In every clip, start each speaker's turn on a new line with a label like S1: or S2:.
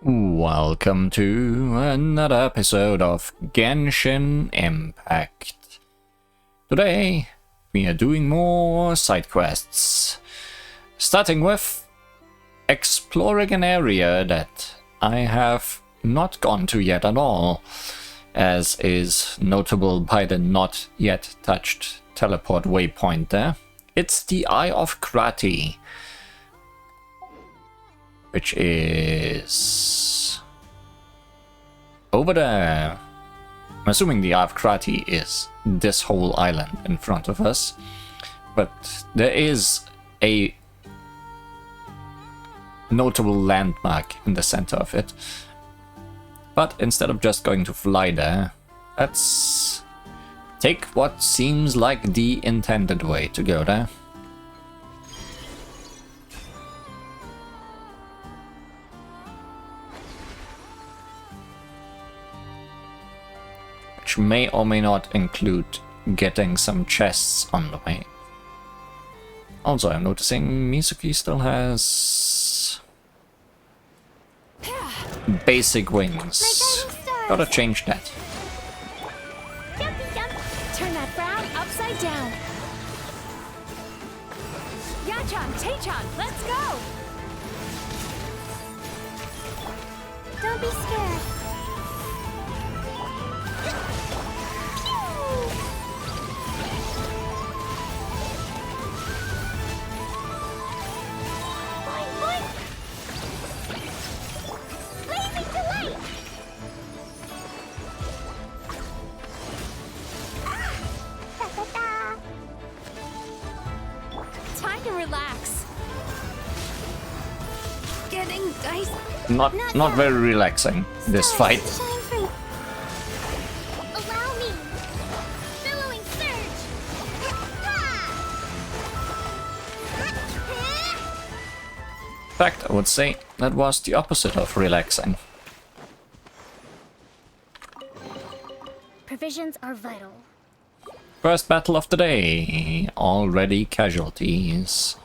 S1: Welcome to another episode of Genshin Impact. Today we are doing more side quests, starting with exploring an area that I have not gone to yet at all, as is notable by the not yet touched teleport waypoint there. It's the Eye of Krati, which is over there. I'm assuming the Eye of Krati is this whole island in front of us, but there is a notable landmark in the center of it. But instead of just going to fly there, let's take what seems like the intended way to go there. Which may or may not include getting some chests on the way. Also, I'm noticing Mizuki still has basic wings. Gotta change that.
S2: Turn that frown upside down. Yachan, Taechan, let's go! Don't be scared. Time to relax. Getting dice.
S1: Not very relaxing, this fight.
S2: Allow me. Billowing surge.
S1: In fact, I would say that was the opposite of relaxing.
S2: Provisions are vital.
S1: First battle of the day. Already casualties.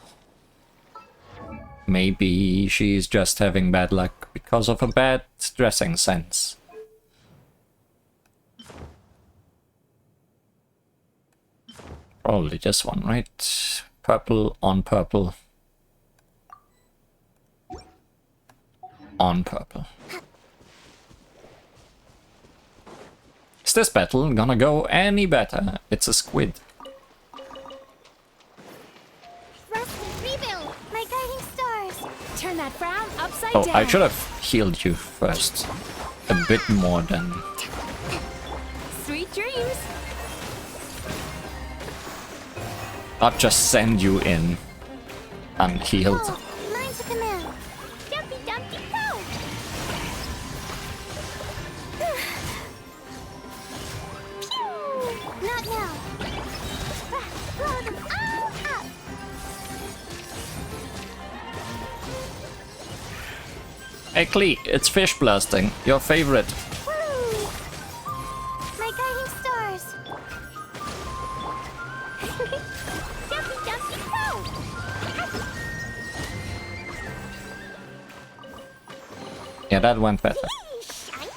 S1: Maybe she's just having bad luck because of a bad dressing sense. Probably this one, right? Purple on purple. On purple. Is this battle gonna go any better? It's a squid.
S2: Rebuild my guiding stars. Turn that frown upside
S1: Oh,
S2: down.
S1: I should have healed you first. A bit more than...
S2: Sweet dreams.
S1: Not just send you in unhealed.
S2: Mine's a command. Dumpy dumpy go. Pew! Not now. Blow them all up.
S1: Hey Klee, it's fish blasting, your favorite.
S2: Woo! My guiding stars. Dumpy dumpy go.
S1: Yeah, that went better.
S2: Shiny.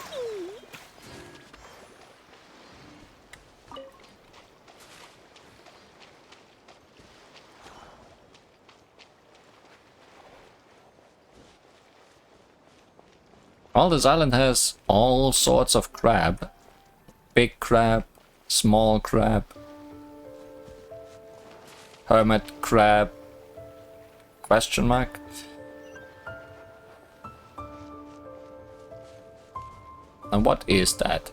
S1: Well, this island has all sorts of crab. Big crab, small crab, hermit crab, question mark. And what is that?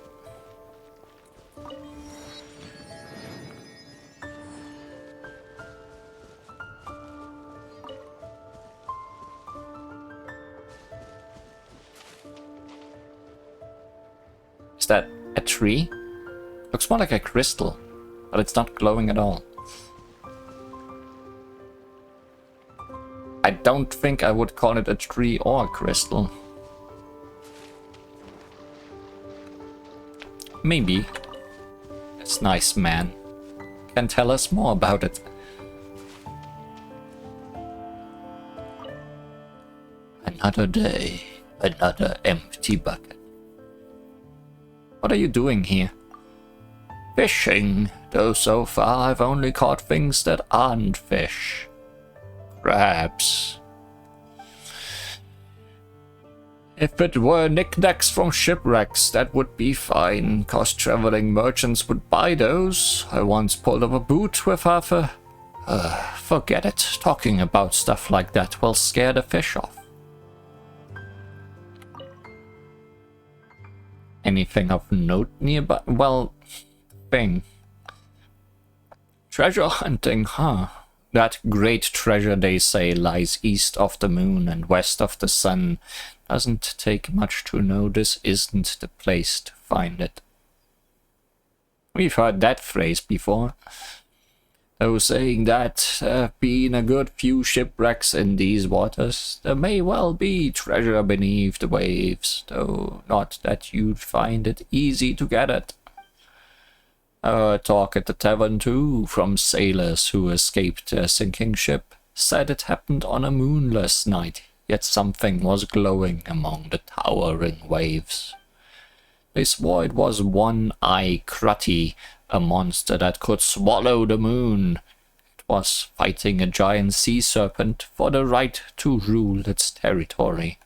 S1: Is that a tree? Looks more like a crystal, but it's not glowing at all. I don't think I would call it a tree or a crystal. Maybe. It's nice, man. Can tell us more about it. Another day. Another empty bucket. What are you doing here? Fishing, though so far I've only caught things that aren't fish. Crabs. If it were knickknacks from shipwrecks, that would be fine, 'cause traveling merchants would buy those. I once pulled up a boot with half a... forget it. Talking about stuff like that will scare the fish off. Anything of note nearby? Well, thing. Treasure hunting, huh? That great treasure, they say, lies east of the moon and west of the sun. Doesn't take much to know this isn't the place to find it. We've heard that phrase before. Though saying that, there have been a good few shipwrecks in these waters. There may well be treasure beneath the waves, though not that you'd find it easy to get at. I heard talk at the tavern too, from sailors who escaped a sinking ship. Said it happened on a moonless night, yet something was glowing among the towering waves. They swore it was One-Eye Crutty, a monster that could swallow the moon. It was fighting a giant sea serpent for the right to rule its territory.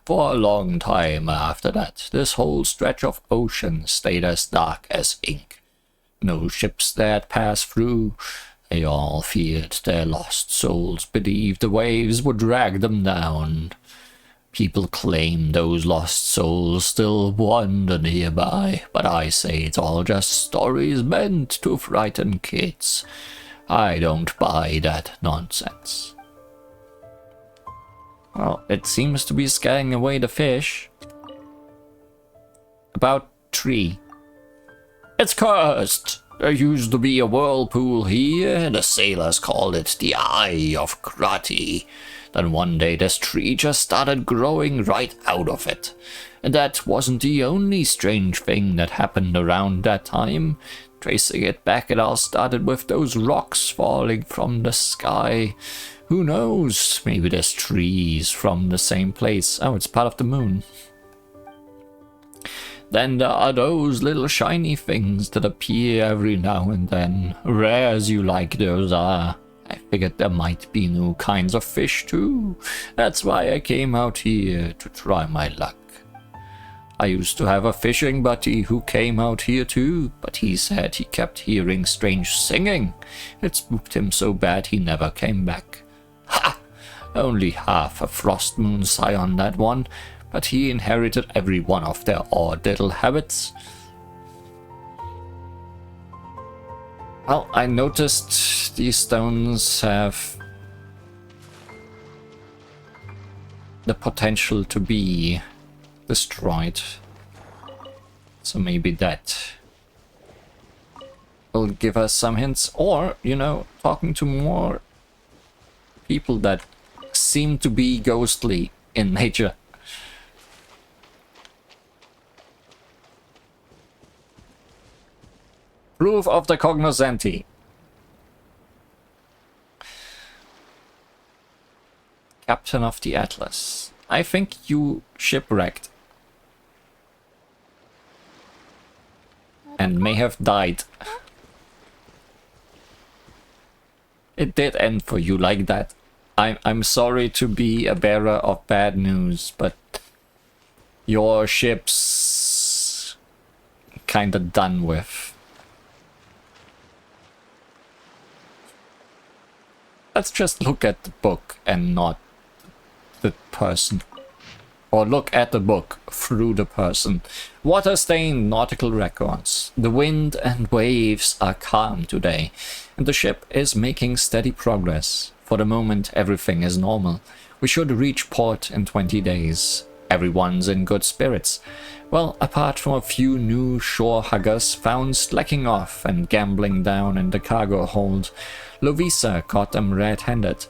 S1: For a long time after that, this whole stretch of ocean stayed as dark as ink. No ships dared pass through. They all feared their lost souls beneath the waves would drag them down. People claim those lost souls still wander nearby, but I say it's all just stories meant to frighten kids. I don't buy that nonsense. Well, it seems to be scaring away the fish. About 3. It's cursed! There used to be a whirlpool here, the sailors called it the Eye of Crutty. Then one day this tree just started growing right out of it. And that wasn't the only strange thing that happened around that time. Tracing it back, it all started with those rocks falling from the sky. Who knows? Maybe this tree's from the same place. Oh, it's part of the moon. Then there are those little shiny things that appear every now and then. Rare as you like those are. I figured there might be new kinds of fish too. That's why I came out here to try my luck. I used to have a fishing buddy who came out here too, but he said he kept hearing strange singing. It spooked him so bad he never came back. Ha! Only half a frost moon scion that one, but he inherited every one of their odd little habits. Well, I noticed these stones have the potential to be destroyed. So maybe that will give us some hints. Or, you know, talking to more people that seem to be ghostly in nature. Proof of the cognoscenti. Captain of the Atlas. I think you shipwrecked. And may have died. It did end for you like that. I'm sorry to be a bearer of bad news, but your ship's kinda done with. Let's just look at the book and not the person. Or look at the book through the person. Water-stained nautical records. The wind and waves are calm today, and the ship is making steady progress. For the moment, everything is normal. We should reach port in 20 days. Everyone's in good spirits. Well, apart from a few new shore huggers found slacking off and gambling down in the cargo hold. Lovisa caught them red-handed.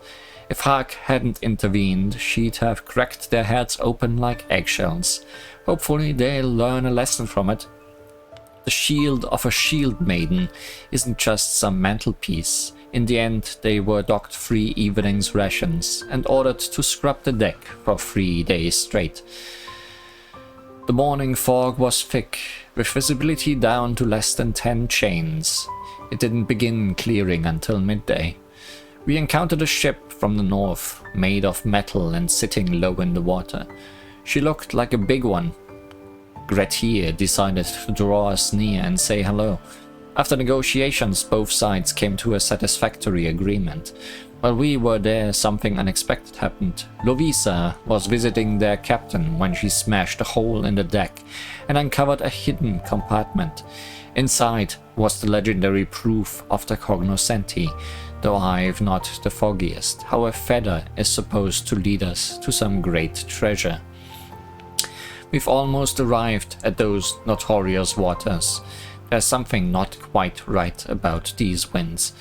S1: If Hark hadn't intervened, she'd have cracked their heads open like eggshells. Hopefully they'll learn a lesson from it. The shield of a shield maiden isn't just some mantelpiece. In the end, they were docked 3 evenings' rations and ordered to scrub the deck for 3 days straight. The morning fog was thick, with visibility down to less than 10 chains. It didn't begin clearing until midday. We encountered a ship from the north, made of metal and sitting low in the water. She looked like a big one. Grettir decided to draw us near and say hello. After negotiations, both sides came to a satisfactory agreement. While we were there, something unexpected happened. Lovisa was visiting their captain when she smashed a hole in the deck and uncovered a hidden compartment. Inside was the legendary proof of the cognoscenti, though I've not the foggiest how a feather is supposed to lead us to some great treasure. We've almost arrived at those notorious waters. There's something not quite right about these winds,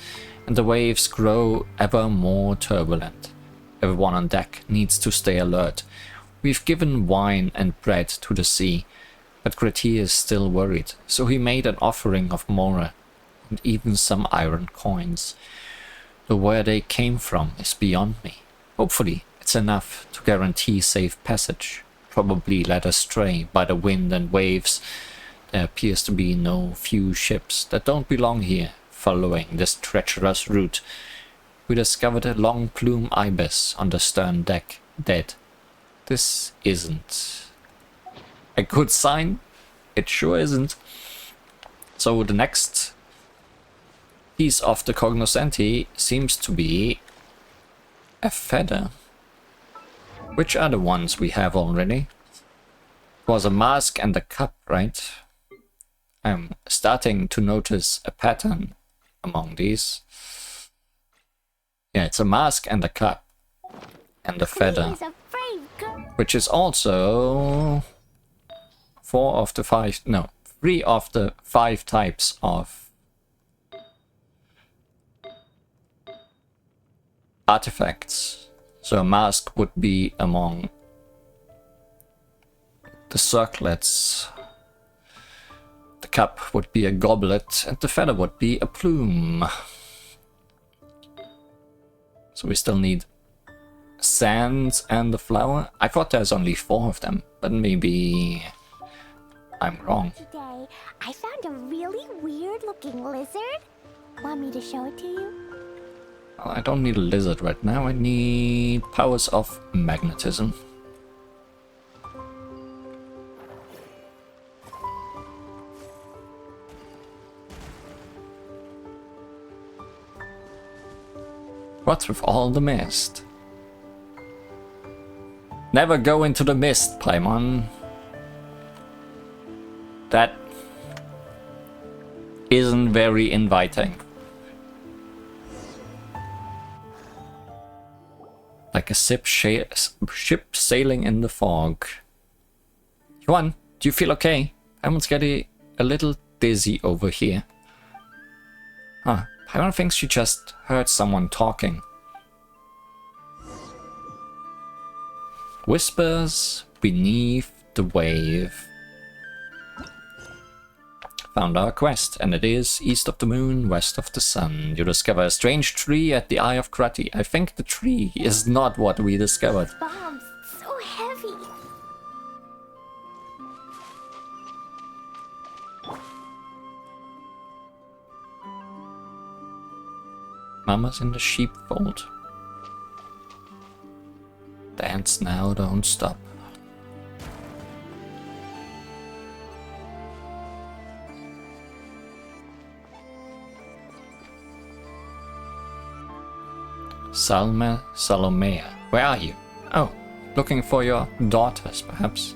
S1: and the waves grow ever more turbulent. Everyone on deck needs to stay alert. We've given wine and bread to the sea, but Grettir is still worried, so he made an offering of Mora, and even some iron coins. Though where they came from is beyond me. Hopefully, it's enough to guarantee safe passage. Probably led astray by the wind and waves. There appears to be no few ships that don't belong here following this treacherous route. We discovered a long plume ibis on the stern deck, dead. This isn't a good sign. It sure isn't. So the next piece of the cognoscenti seems to be a feather. Which are the ones we have already? It was a mask and a cup, right? I'm starting to notice a pattern among these. Yeah, it's a mask and a cup. And a feather. Which is also 3 of the 5 types of artifacts. So a mask would be among the circlets, the cup would be a goblet, and the feather would be a plume. So we still need sands and the flower. I thought there's only 4 of them, but maybe I'm wrong.
S2: Today, I found a really weird-looking lizard. Want me to show it to you?
S1: Well, I don't need a lizard right now. I need powers of magnetism. What's with all the mist? Never go into the mist, Paimon. That isn't very inviting. Like a ship sailing in the fog. Yuan, do you feel okay? Paimon's getting a little dizzy over here. Huh, Paimon thinks she just heard someone talking. Whispers beneath the wave. Found our quest, and it is east of the moon, west of the sun. You discover a strange tree at the Eye of Krati. I think the tree is not what we discovered.
S2: Bombs, so heavy.
S1: Mama's in the sheepfold. Dance now, don't stop. Salomea, where are you? Oh, looking for your daughters, perhaps.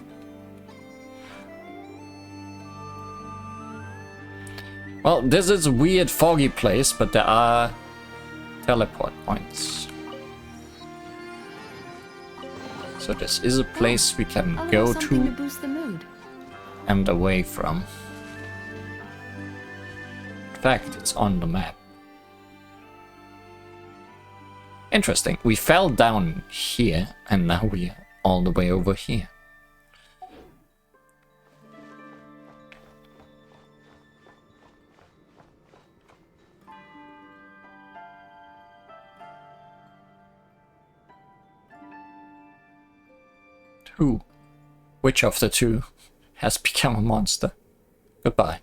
S1: Well, this is a weird foggy place, but there are teleport points. So this is a place we can go to
S3: boost the mood.
S1: and away from. In fact, it's on the map. Interesting. We fell down here, and now we are all the way over here. Who? Which of the two has become a monster? Goodbye.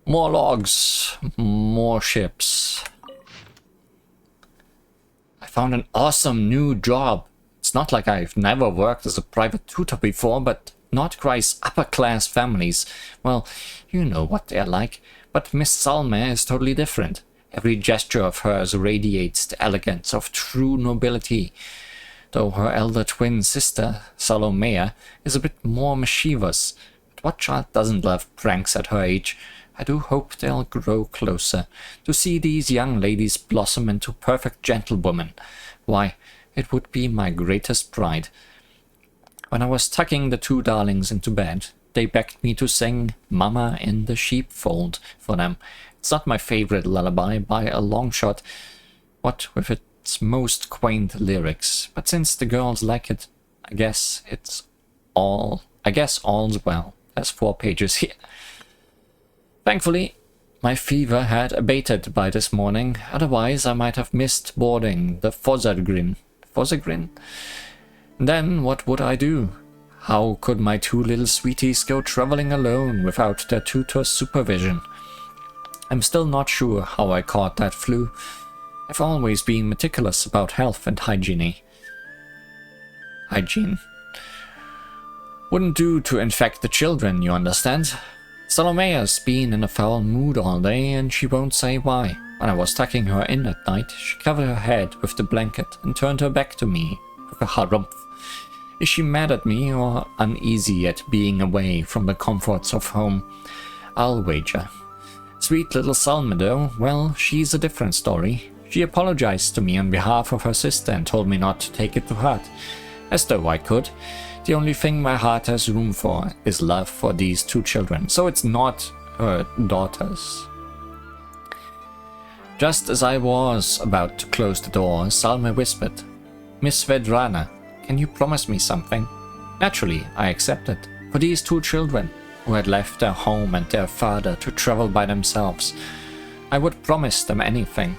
S1: More logs, more ships. I found an awesome new job. It's not like I've never worked as a private tutor before, but Nod-Krai's upper-class families, well, you know what they're like. But Miss Salme is totally different. Every gesture of hers radiates the elegance of true nobility, though her elder twin sister, Salomea, is a bit more mischievous. But what child doesn't love pranks at her age? I do hope they'll grow closer, to see these young ladies blossom into perfect gentlewomen. Why, it would be my greatest pride. When I was tucking the two darlings into bed, they begged me to sing Mama in the Sheepfold for them. It's not my favorite lullaby by a long shot, what with its most quaint lyrics, but since the girls like it, I guess all's well. There's 4 pages here. Thankfully, my fever had abated by this morning, otherwise I might have missed boarding the Fosagrin. Fosagrin? Then what would I do? How could my 2 little sweeties go traveling alone without their tutor's supervision? I'm still not sure how I caught that flu. I've always been meticulous about health and hygiene. Wouldn't do to infect the children, you understand? Salomea's been in a foul mood all day, and she won't say why. When I was tucking her in at night, she covered her head with the blanket and turned her back to me with a harumph. Is she mad at me or uneasy at being away from the comforts of home? I'll wager. Sweet little Salme, though, well, she's a different story. She apologized to me on behalf of her sister and told me not to take it to heart. As though I could. The only thing my heart has room for is love for these 2 children, so it's not her daughters. Just as I was about to close the door, Salme whispered, Miss Vedrana, can you promise me something? Naturally, I accepted. For these 2 children, who had left their home and their father to travel by themselves, I would promise them anything.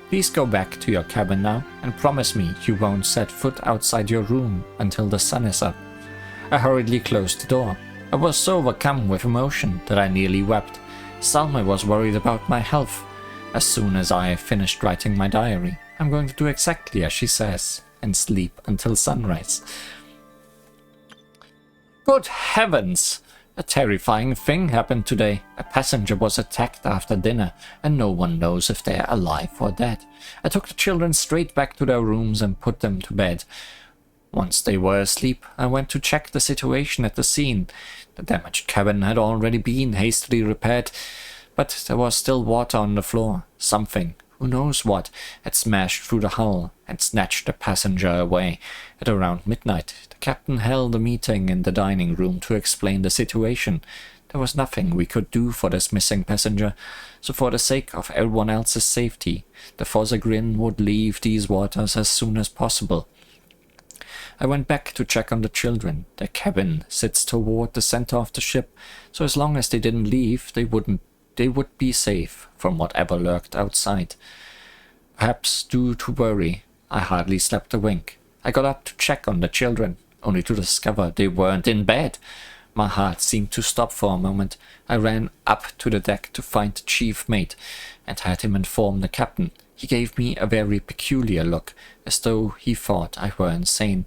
S1: Please go back to your cabin now and promise me you won't set foot outside your room until the sun is up. I hurriedly closed the door. I was so overcome with emotion that I nearly wept. Salme was worried about my health. As soon as I finished writing my diary, I'm going to do exactly as she says and sleep until sunrise. Good heavens! A terrifying thing happened today. A passenger was attacked after dinner, and no one knows if they're alive or dead. I took the children straight back to their rooms and put them to bed. Once they were asleep, I went to check the situation at the scene. The damaged cabin had already been hastily repaired, but there was still water on the floor. Something, who knows what, had smashed through the hull and snatched the passenger away. At around midnight, the captain held a meeting in the dining room to explain the situation. There was nothing we could do for this missing passenger, so for the sake of everyone else's safety, the Fosagrin would leave these waters as soon as possible. I went back to check on the children. Their cabin sits toward the center of the ship, so as long as they didn't leave, they would be safe from whatever lurked outside. Perhaps due to worry, I hardly slept a wink. I got up to check on the children, only to discover they weren't in bed. My heart seemed to stop for a moment. I ran up to the deck to find the chief mate, and had him inform the captain. He gave me a very peculiar look, as though he thought I were insane.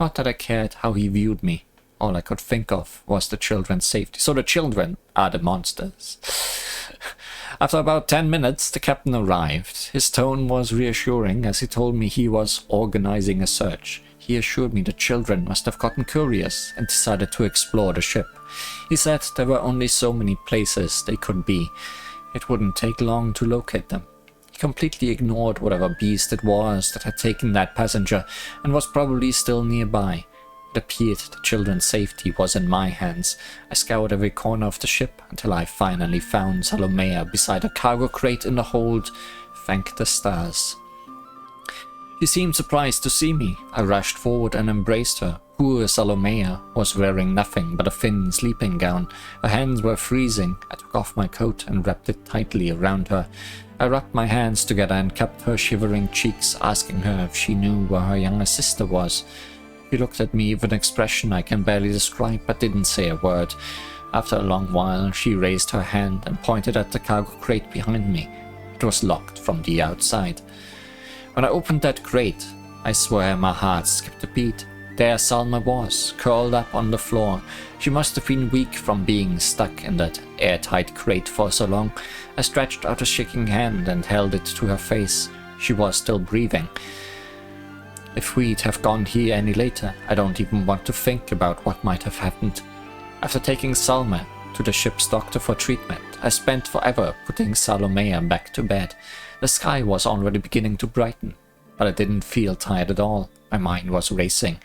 S1: Not that I cared how he viewed me. All I could think of was the children's safety. So the children are the monsters. After about 10 minutes, the captain arrived. His tone was reassuring as he told me he was organizing a search. He assured me the children must have gotten curious and decided to explore the ship. He said there were only so many places they could be. It wouldn't take long to locate them. He completely ignored whatever beast it was that had taken that passenger and was probably still nearby. It appeared the children's safety was in my hands. I scoured every corner of the ship until I finally found Salomea beside a cargo crate in the hold. Thank the stars. She seemed surprised to see me. I rushed forward and embraced her. Poor Salomea was wearing nothing but a thin sleeping gown. Her hands were freezing. I took off my coat and wrapped it tightly around her. I rubbed my hands together and cupped her shivering cheeks, asking her if she knew where her younger sister was. She looked at me with an expression I can barely describe, but didn't say a word. After a long while, she raised her hand and pointed at the cargo crate behind me. It was locked from the outside. When I opened that crate, I swear my heart skipped a beat. There Salma was, curled up on the floor. She must have been weak from being stuck in that airtight crate for so long. I stretched out a shaking hand and held it to her face. She was still breathing. If we'd have gone here any later, I don't even want to think about what might have happened. After taking Salma to the ship's doctor for treatment, I spent forever putting Salomea back to bed. The sky was already beginning to brighten, but I didn't feel tired at all. My mind was racing,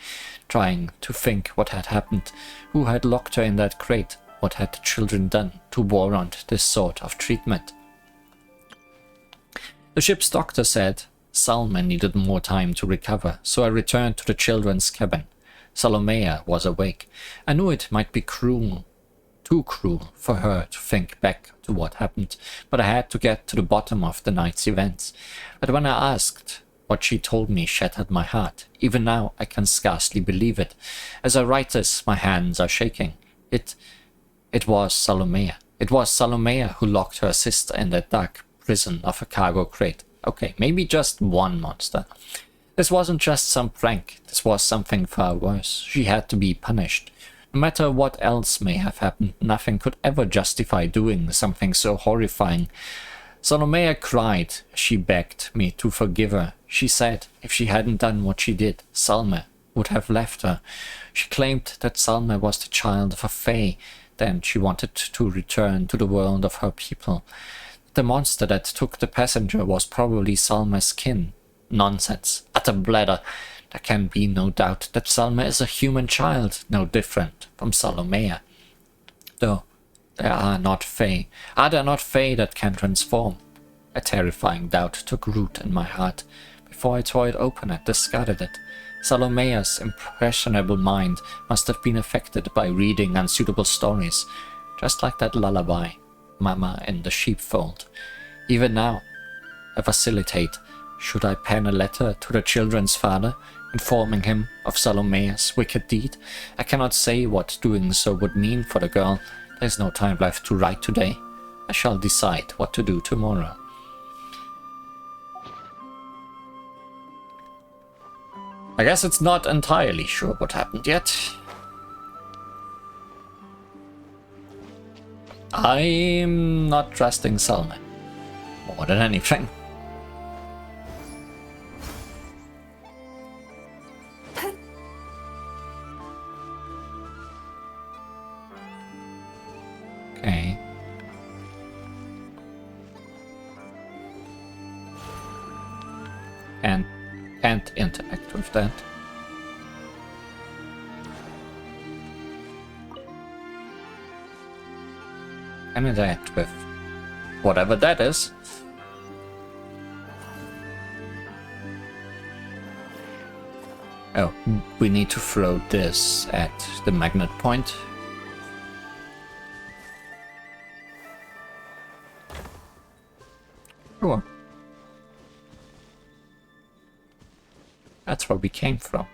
S1: trying to think what had happened, who had locked her in that crate, what had the children done to warrant this sort of treatment. The ship's doctor said Salma needed more time to recover, so I returned to the children's cabin. Salomea was awake. I knew it might be cruel, too cruel for her to think back to what happened, but I had to get to the bottom of the night's events. But when I asked, what she told me shattered my heart. Even now, I can scarcely believe it. As I write this, my hands are shaking. It was Salomea. It was Salomea who locked her sister in that dark prison of a cargo crate. Okay, maybe just one monster. This wasn't just some prank. This was something far worse. She had to be punished. No matter what else may have happened, nothing could ever justify doing something so horrifying. Salomea cried as she begged me to forgive her. She said if she hadn't done what she did, Salma would have left her. She claimed that Salma was the child of a fae. Then she wanted to return to the world of her people. The monster that took the passenger was probably Salma's kin. Nonsense. Utter blather. There can be no doubt that Salma is a human child, no different from Salomea. Though, there are not fae. Are there not fae that can transform? A terrifying doubt took root in my heart. Before I tore it open, I discarded it. Salomea's impressionable mind must have been affected by reading unsuitable stories, just like that lullaby, Mama in the Sheepfold. Even now, I vacillate. Should I pen a letter to the children's father, informing him of Salomea's wicked deed? I cannot say what doing so would mean for the girl. There is no time left to write today. I shall decide what to do tomorrow. I guess it's not entirely sure what happened yet. I'm not trusting Salma more than anything. Okay. And can't interact with that. Can interact with whatever that is. Oh, we need to throw this at the magnet point. Sure. That's where we came from.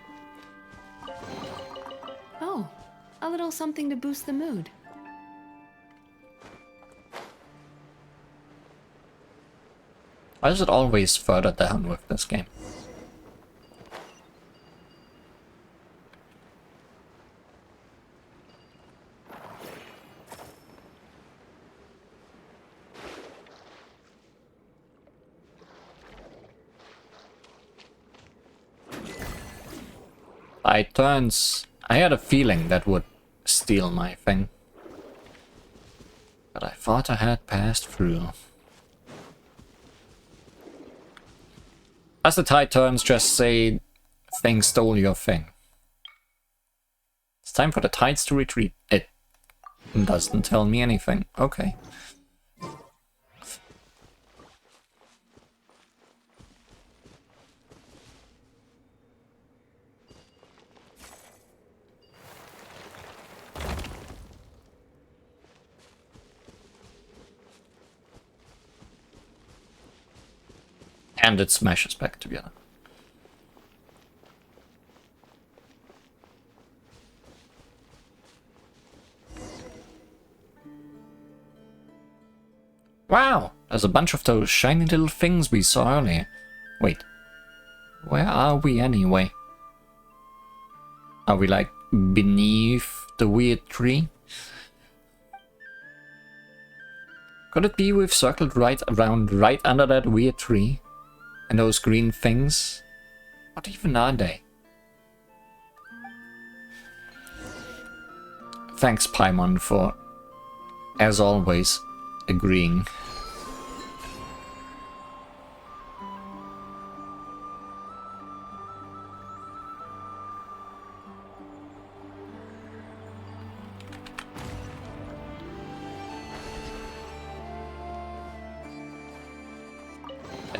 S3: Oh, a little something to boost the mood.
S1: Why is it always further down with this game? Tide turns. I had a feeling that would steal my thing. But I thought I had passed through. As the tide turns, just say, thing stole your thing. It's time for the tides to retreat. It doesn't tell me anything. Okay. And it smashes back together. Wow, there's a bunch of those shiny little things we saw earlier. Wait, where are we anyway? Are we like beneath the weird tree? Could it be we've circled right around, right under that weird tree? And those green things? What even are they? Thanks, Paimon, for, as always, agreeing.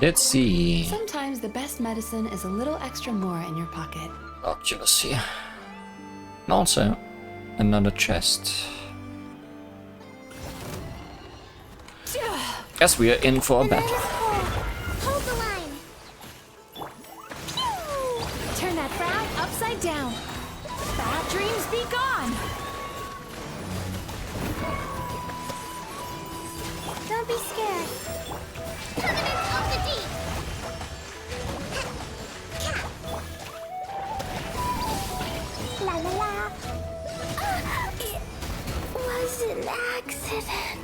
S1: Let's see.
S3: Sometimes the best medicine is a little extra more in your pocket.
S1: Oculus here. And also, another chest. Guess we are in for a battle.
S2: Hold the line.
S3: Turn that frown upside down. Bad dreams be gone.
S2: Don't be scared. Covenant of the Deep. La la la. It was an accident.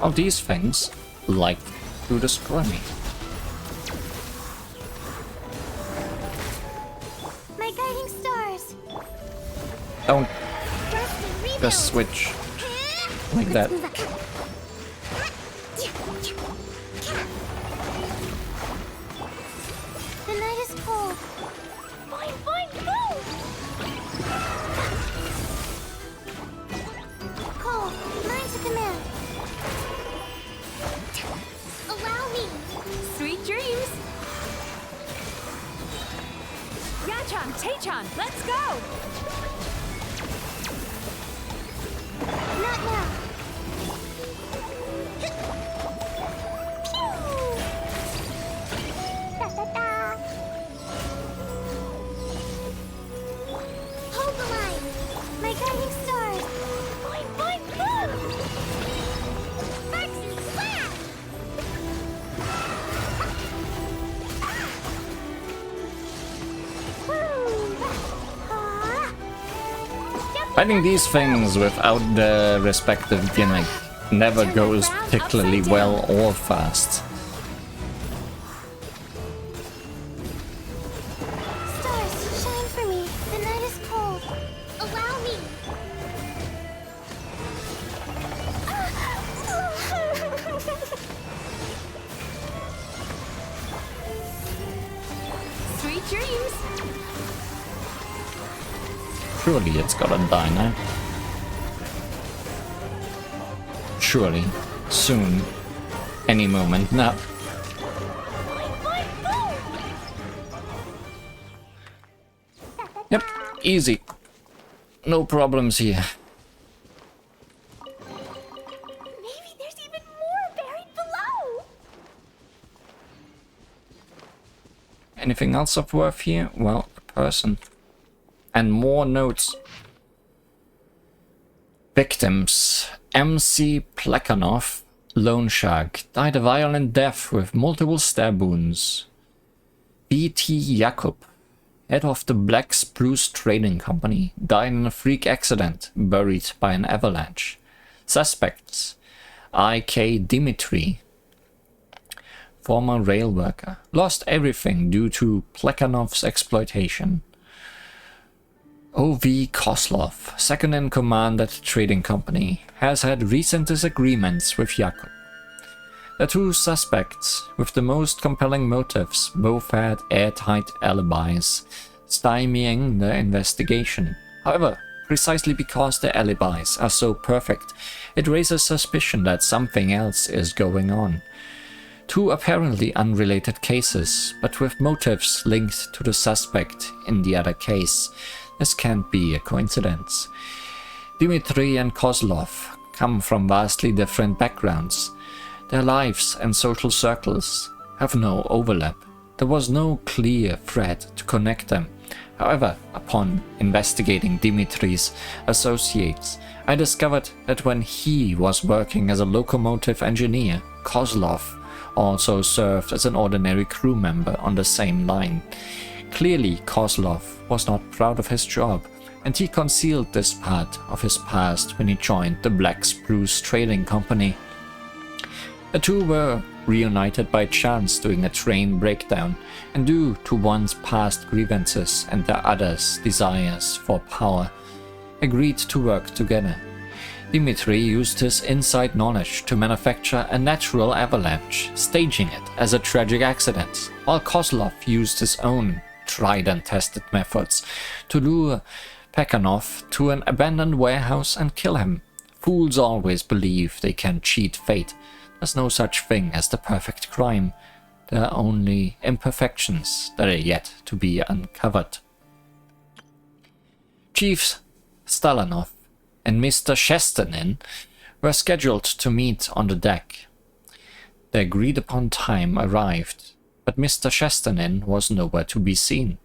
S1: Oh, these things like to destroy me.
S2: My guiding stars.
S1: Don't
S2: Rest and rebuild.
S1: just switch like that.
S2: The night is cold. Boing, boing, boom! Cold, mine to command. Allow me.
S3: Sweet dreams. Yachan, Taechan, let's go.
S2: Not now. Pew! Da da da. Hold the line. My guiding stars. Boing, boing, boom! Sparks and splash!
S1: Fighting these things without the respective gimmick never goes particularly well or fast.
S2: Stars, shine for me. The night is cold. Allow me.
S3: Sweet dreams.
S1: Surely it's gotta die now. Surely. Soon. Any moment now. Yep, easy. No problems here.
S2: Maybe there's even more buried below.
S1: Anything else of worth here? Well, a person. And more notes. Victims. MC Plekhanov, loan shark, died a violent death with multiple stab wounds. B.T. Jakub, head of the Black Spruce Trading Company, died in a freak accident, buried by an avalanche. Suspects. I.K. Dimitri, former rail worker, lost everything due to Plekhanov's exploitation. O.V. Koslov, second in command at the trading company, has had recent disagreements with Jakub. The two suspects, with the most compelling motives, both had airtight alibis, stymieing the investigation. However, precisely because their alibis are so perfect, it raises suspicion that something else is going on. Two apparently unrelated cases, but with motives linked to the suspect in the other case. This can't be a coincidence. Dimitri and Kozlov come from vastly different backgrounds. Their lives and social circles have no overlap. There was no clear thread to connect them. However, upon investigating Dimitri's associates, I discovered that when he was working as a locomotive engineer, Kozlov also served as an ordinary crew member on the same line. Clearly, Kozlov was not proud of his job, and he concealed this part of his past when he joined the Black Spruce Trading Company. The two were reunited by chance during a train breakdown, and due to one's past grievances and the other's desires for power, agreed to work together. Dimitri used his inside knowledge to manufacture a natural avalanche, staging it as a tragic accident, while Kozlov used his own tried and tested methods to lure Pekhanov to an abandoned warehouse and kill him. Fools always believe they can cheat fate. There's no such thing as the perfect crime. There are only imperfections that are yet to be uncovered. Chief Stalanov and Mr. Shestanin were scheduled to meet on the deck. The agreed upon time arrived, but Mr. Shestanin was nowhere to be seen.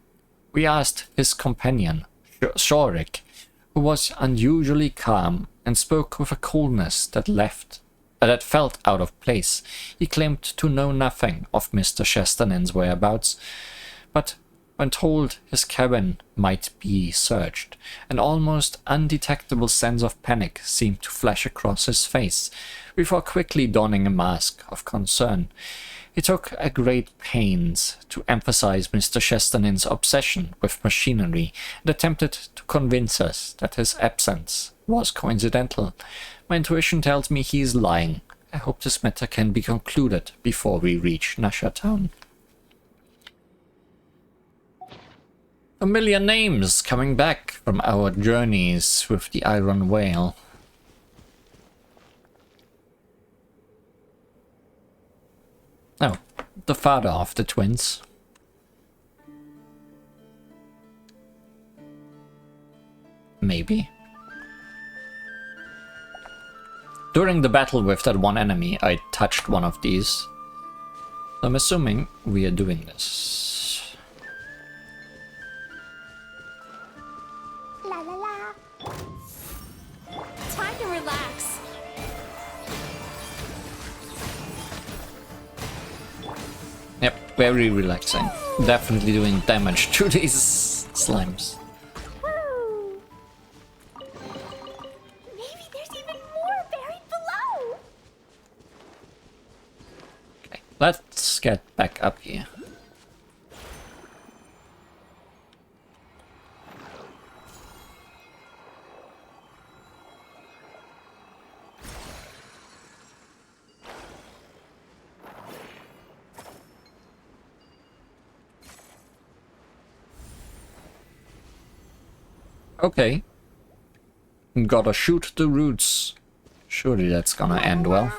S1: We asked his companion, Shorik, who was unusually calm and spoke with a coolness that felt out of place. He claimed to know nothing of Mr. Shestanin's whereabouts, but when told his cabin might be searched, an almost undetectable sense of panic seemed to flash across his face, before quickly donning a mask of concern. He took a great pains to emphasize Mr. Shestanin's obsession with machinery and attempted to convince us that his absence was coincidental. My intuition tells me he is lying. I hope this matter can be concluded before we reach Nasha Town. Familiar names coming back from our journeys with the Iron Whale. Oh, the father of the twins. Maybe. During the battle with that one enemy, I touched one of these. I'm assuming we are doing this.
S2: La la la.
S3: Time to relax.
S1: Yep, very relaxing. Definitely doing damage to these slimes.
S2: Woo. Maybe there's even more buried below.
S1: Okay, let's get back up here. Okay. Gotta shoot the roots. Surely that's gonna end well.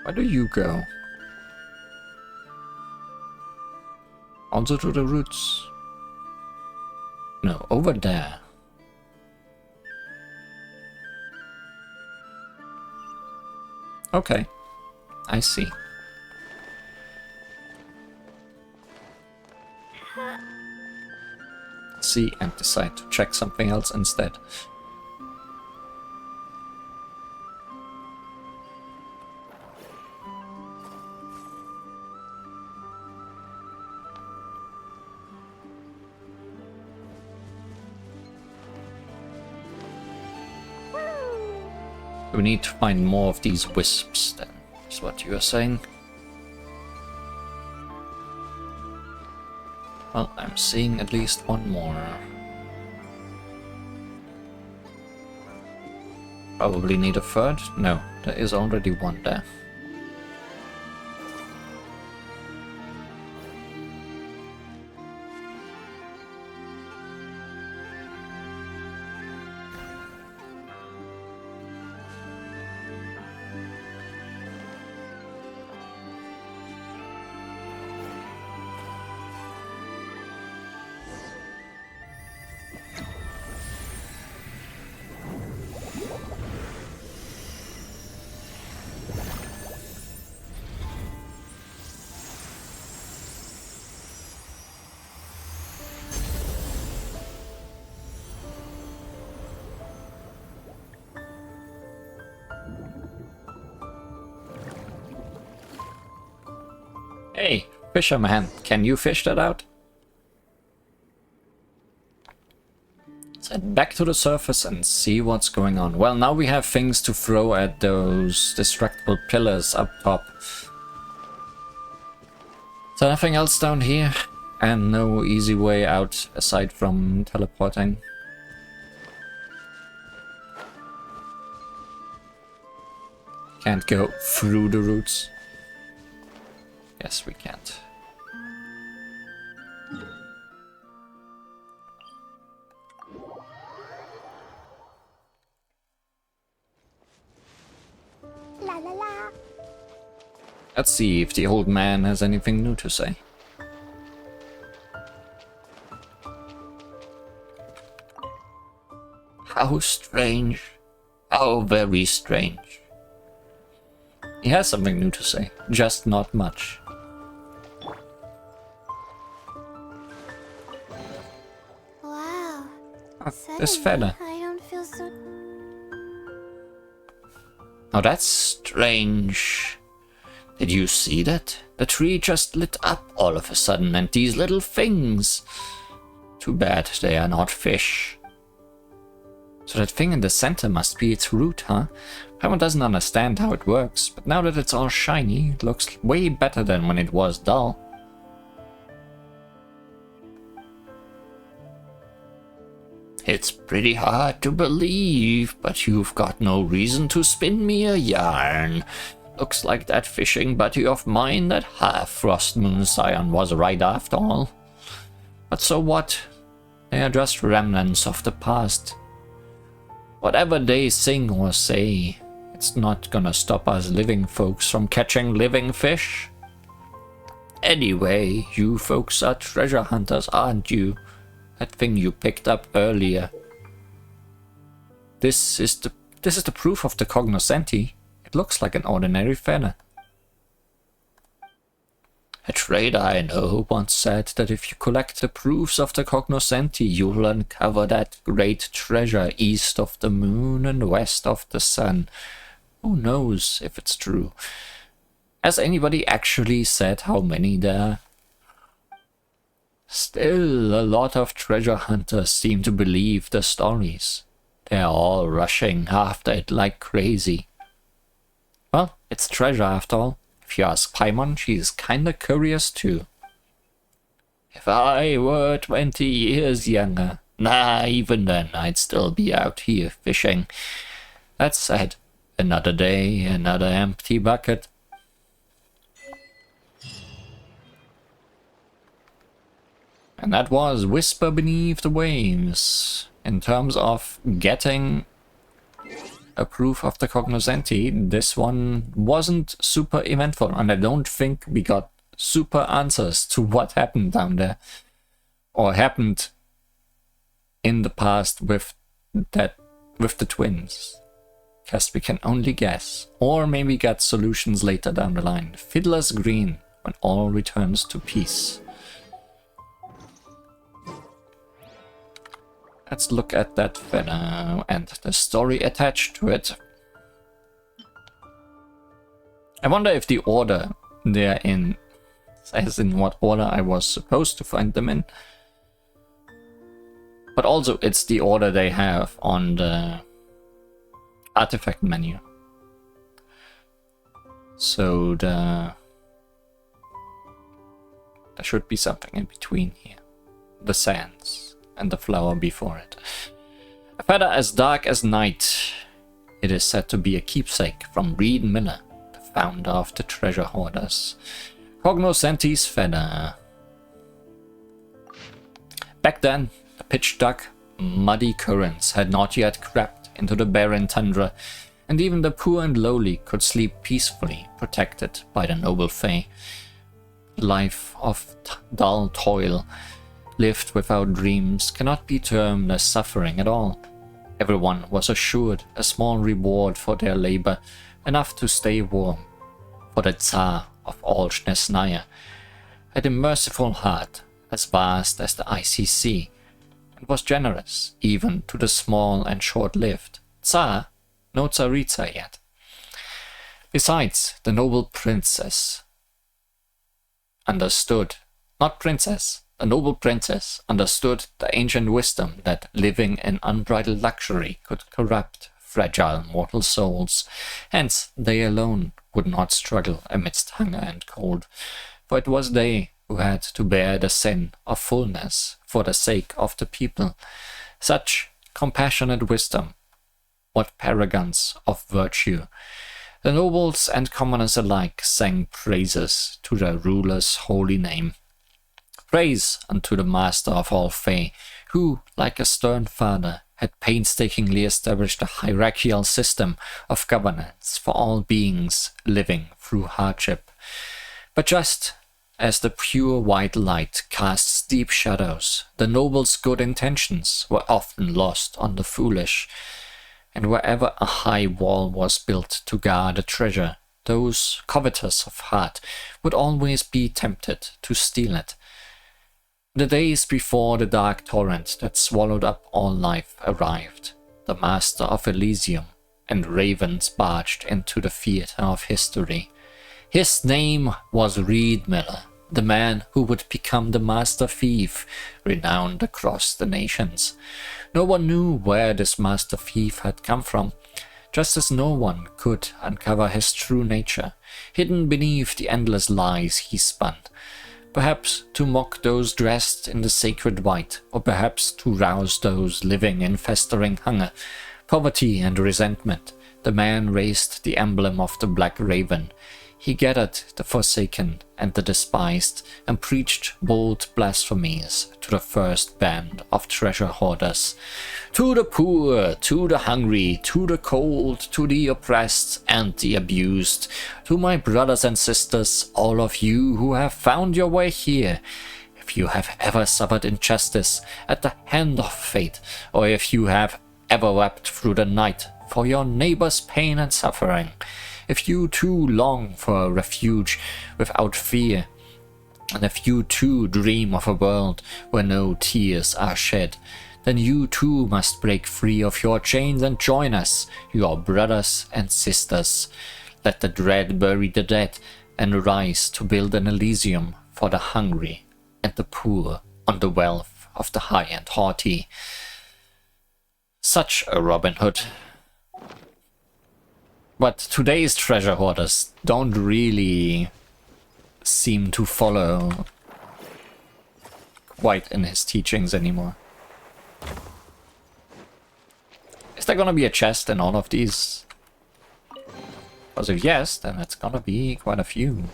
S1: Where do you go? Also to the roots. No, over there. Okay, I see. See and decide to check something else instead. We need to find more of these wisps, then, is what you are saying. Well, I'm seeing at least one more. Probably need a third? No, there is already one there. Fisherman, can you fish that out? Let's head back to the surface and see what's going on. Well, now we have things to throw at those destructible pillars up top. So nothing else down here, and no easy way out aside from teleporting. Can't go through the roots. Yes, we can't.
S2: La la la.
S1: Let's see if the old man has anything new to say. How strange. How very strange. He has something new to say, just not much.
S2: Wow.
S1: This feather.
S2: I don't feel so...
S1: Now that's strange. Did you see that? The tree just lit up all of a sudden, and these little things. Too bad they are not fish. So that thing in the center must be its root, huh? Paimon doesn't understand how it works, but now that it's all shiny, it looks way better than when it was dull. It's pretty hard to believe, but you've got no reason to spin me a yarn. Looks like that fishing buddy of mine, that half-frost moon scion, was right after all. But so what? They are just remnants of the past. Whatever they sing or say, it's not gonna stop us living folks from catching living fish. Anyway, you folks are treasure hunters, aren't you? That thing you picked up earlier. This is the proof of the cognoscenti. It looks like an ordinary feather. A trader I know once said that if you collect the proofs of the cognoscenti, you'll uncover that great treasure east of the moon and west of the sun. Who knows if it's true? Has anybody actually said how many there are? Still, a lot of treasure hunters seem to believe the stories. They're all rushing after it like crazy. Well, it's treasure after all. If you ask Paimon, she's kinda curious too. If I were 20 years younger, even then I'd still be out here fishing. That said, another day, another empty bucket. And that was Whisper Beneath the Waves. In terms of getting a proof of the cognoscenti, this one wasn't super eventful, and I don't think we got super answers to what happened down there, or happened in the past with the twins. Guess we can only guess, or maybe get solutions later down the line. Fiddler's Green, when all returns to peace. Let's look at that feather and the story attached to it. I wonder if the order they're in, as in what order I was supposed to find them in. But also it's the order they have on the artifact menu. So there should be something in between here. The sands. And the flower before it. A feather as dark as night. It is said to be a keepsake from Reed Miller, the founder of the treasure hoarders. Cognoscenti's feather. Back then, the pitch-dark, muddy currents had not yet crept into the barren tundra, and even the poor and lowly could sleep peacefully, protected by the noble fae. Life of dull toil, lived without dreams, cannot be termed as suffering at all. Everyone was assured a small reward for their labor, enough to stay warm. For the Tsar of all Snezhnaya had a merciful heart as vast as the icy sea, and was generous even to the small and short-lived. Tsar? No Tsaritsa yet. Besides, the noble princess understood, not princess, a noble princess understood the ancient wisdom that living in unbridled luxury could corrupt fragile mortal souls. Hence, they alone would not struggle amidst hunger and cold, for it was they who had to bear the sin of fullness for the sake of the people. Such compassionate wisdom, what paragons of virtue! The nobles and commoners alike sang praises to their ruler's holy name. Praise unto the master of all Fae, who, like a stern father, had painstakingly established a hierarchical system of governance for all beings living through hardship. But just as the pure white light casts deep shadows, the nobles' good intentions were often lost on the foolish, and wherever a high wall was built to guard a treasure, those covetous of heart would always be tempted to steal it. The days before the dark torrent that swallowed up all life arrived, the master of Elysium and ravens barged into the theatre of history. His name was Reed Miller, the man who would become the master thief, renowned across the nations. No one knew where this master thief had come from, just as no one could uncover his true nature, hidden beneath the endless lies he spun. Perhaps to mock those dressed in the sacred white, or perhaps to rouse those living in festering hunger, poverty and resentment, the man raised the emblem of the Black Raven. He gathered the forsaken and the despised, and preached bold blasphemies to the first band of treasure hoarders. To the poor, to the hungry, to the cold, to the oppressed and the abused, to my brothers and sisters, all of you who have found your way here, if you have ever suffered injustice at the hand of fate, or if you have ever wept through the night for your neighbor's pain and suffering, if you too long for a refuge without fear, and if you too dream of a world where no tears are shed, then you too must break free of your chains and join us, your brothers and sisters. Let the dread bury the dead and rise to build an Elysium for the hungry and the poor on the wealth of the high and haughty. Such a Robin Hood. But today's treasure hoarders don't really seem to follow quite in his teachings anymore. Is there gonna be a chest in all of these? Because if yes, then it's gonna be quite a few.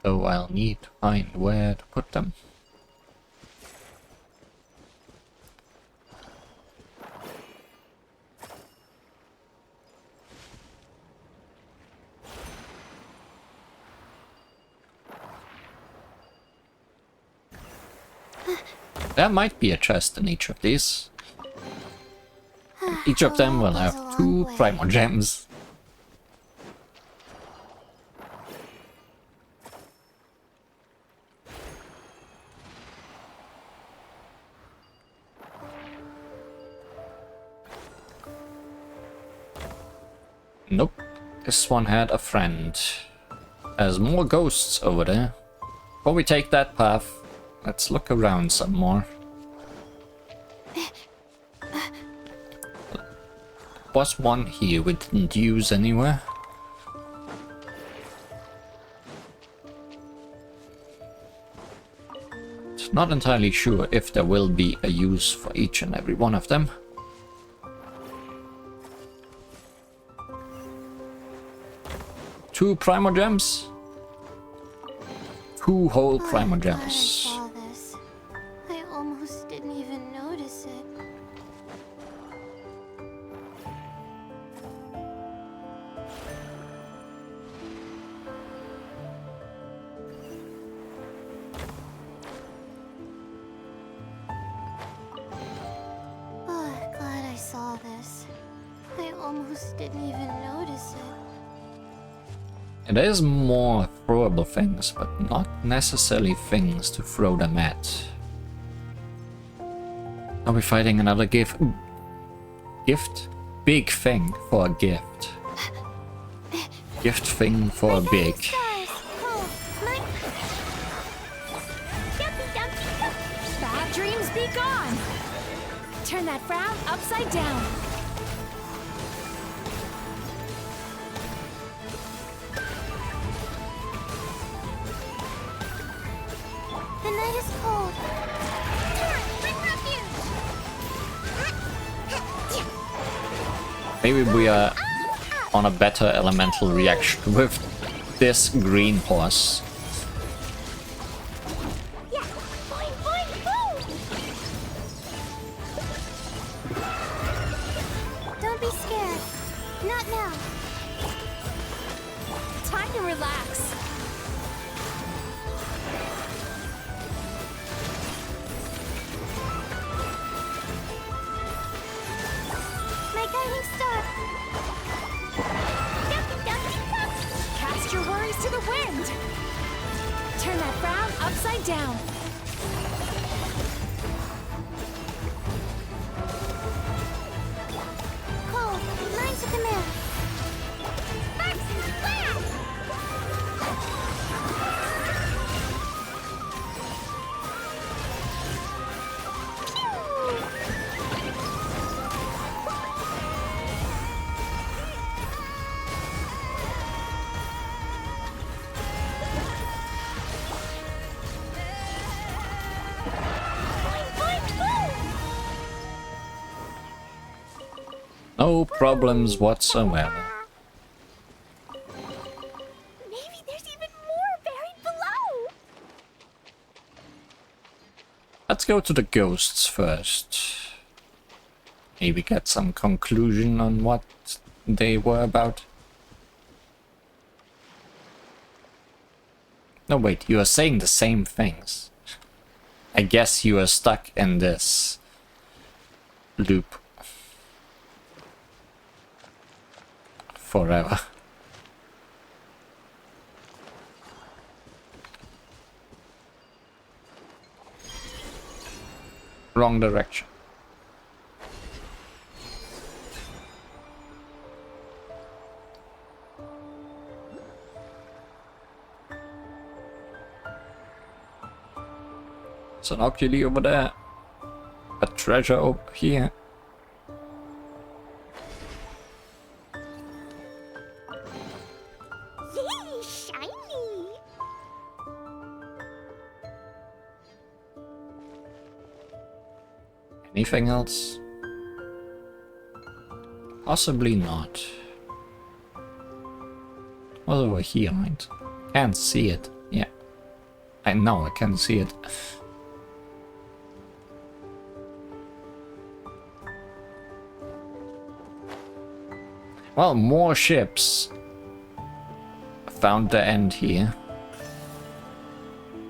S1: So I'll need to find where to put them. There might be a chest in each of these. Each of them will have 2 primal gems. Nope, this one had a friend. There's more ghosts over there. Before we take that path, let's look around some more. Was one here we didn't use anywhere? Not entirely sure if there will be a use for each and every one of them. Two primal gems. 2 whole primal gems.
S2: I saw this. I almost didn't even notice it. Oh, glad I saw this. I almost didn't even notice it.
S1: It is more throwable things, but not necessarily things to throw them at. Are we fighting another gift? Gift? Big thing for a gift. Gift thing for a big.
S2: Stars. Oh, my... Dumpy, dumpy, dumpy.
S3: Bad dreams be gone. Turn that frown upside down.
S2: The night is cold.
S1: Maybe we are on a better elemental reaction with this green horse.
S2: Yeah. Boing, boing, boom. Don't be scared. Not now.
S3: Time to relax.
S2: My guiding star. Dumpy, dumpy, dumpy.
S3: Cast your worries to the wind. Turn that frown upside down.
S2: Cold. Mine's a command. Sparks and flash.
S1: No problems whatsoever.
S2: Maybe there's even more buried below.
S1: Let's go to the ghosts first. Maybe get some conclusion on what they were about. No, wait, you are saying the same things. I guess you are stuck in this loop forever. Wrong direction. There's an oculi over there. A treasure over here.
S2: Yay, shiny.
S1: Anything else? Possibly not. What's over here, right? Can't see it. Yeah. I know, I can see it. Well, more ships. Found the end here.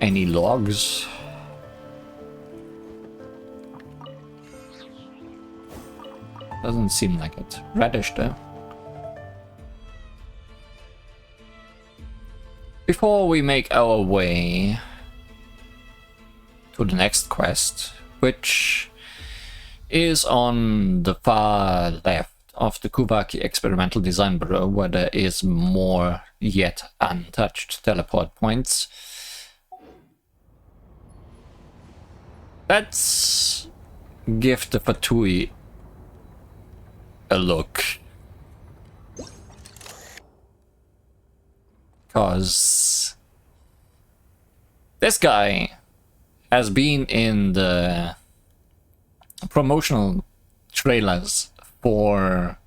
S1: Any logs? Doesn't seem like it. Reddish though. Before we make our way to the next quest, which is on the far left of the Kuvaki Experimental Design Bureau, where there is more yet untouched teleport points. Let's give the Fatui a look. Because this guy has been in the promotional trailers for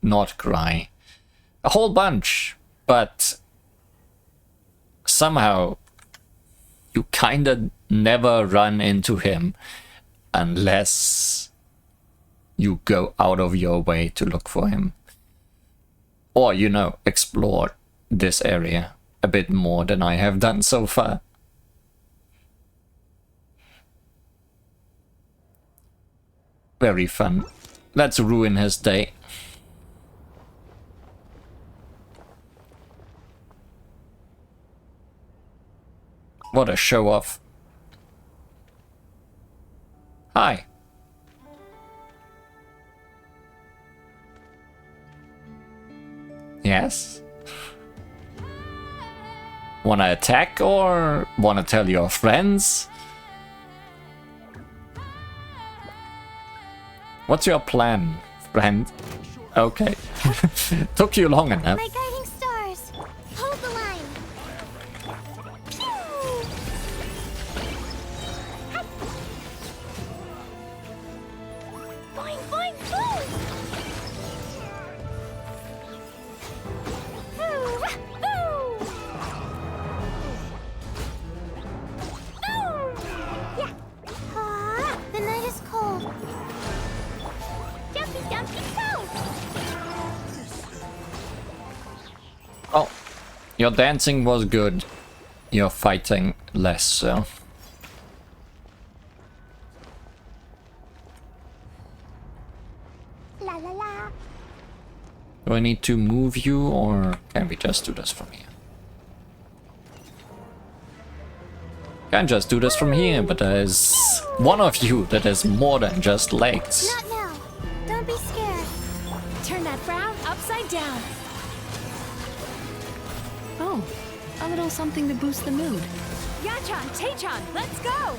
S1: Nod-Krai a whole bunch, but somehow you kinda never run into him unless you go out of your way to look for him. Or, you know, explore this area a bit more than I have done so far. Very fun. Let's ruin his day. What a show off. Hi. Yes? Wanna attack or wanna tell your friends? What's your plan, friend? Okay. Took you long enough.
S2: My guiding stars. Hold the line. Boing, boing, boing. Yeah. The night is cold. Jumpy, jumpy, go.
S1: Oh, your dancing was good. Your fighting less so.
S2: La la la.
S1: Do I need to move you or can we just do this from here? Can just do this from here, but there's one of you that has more than just legs.
S2: Not now. Don't be scared.
S3: Turn that frown upside down. Oh, a little something to boost the mood. Yachan, Taechan, let's go!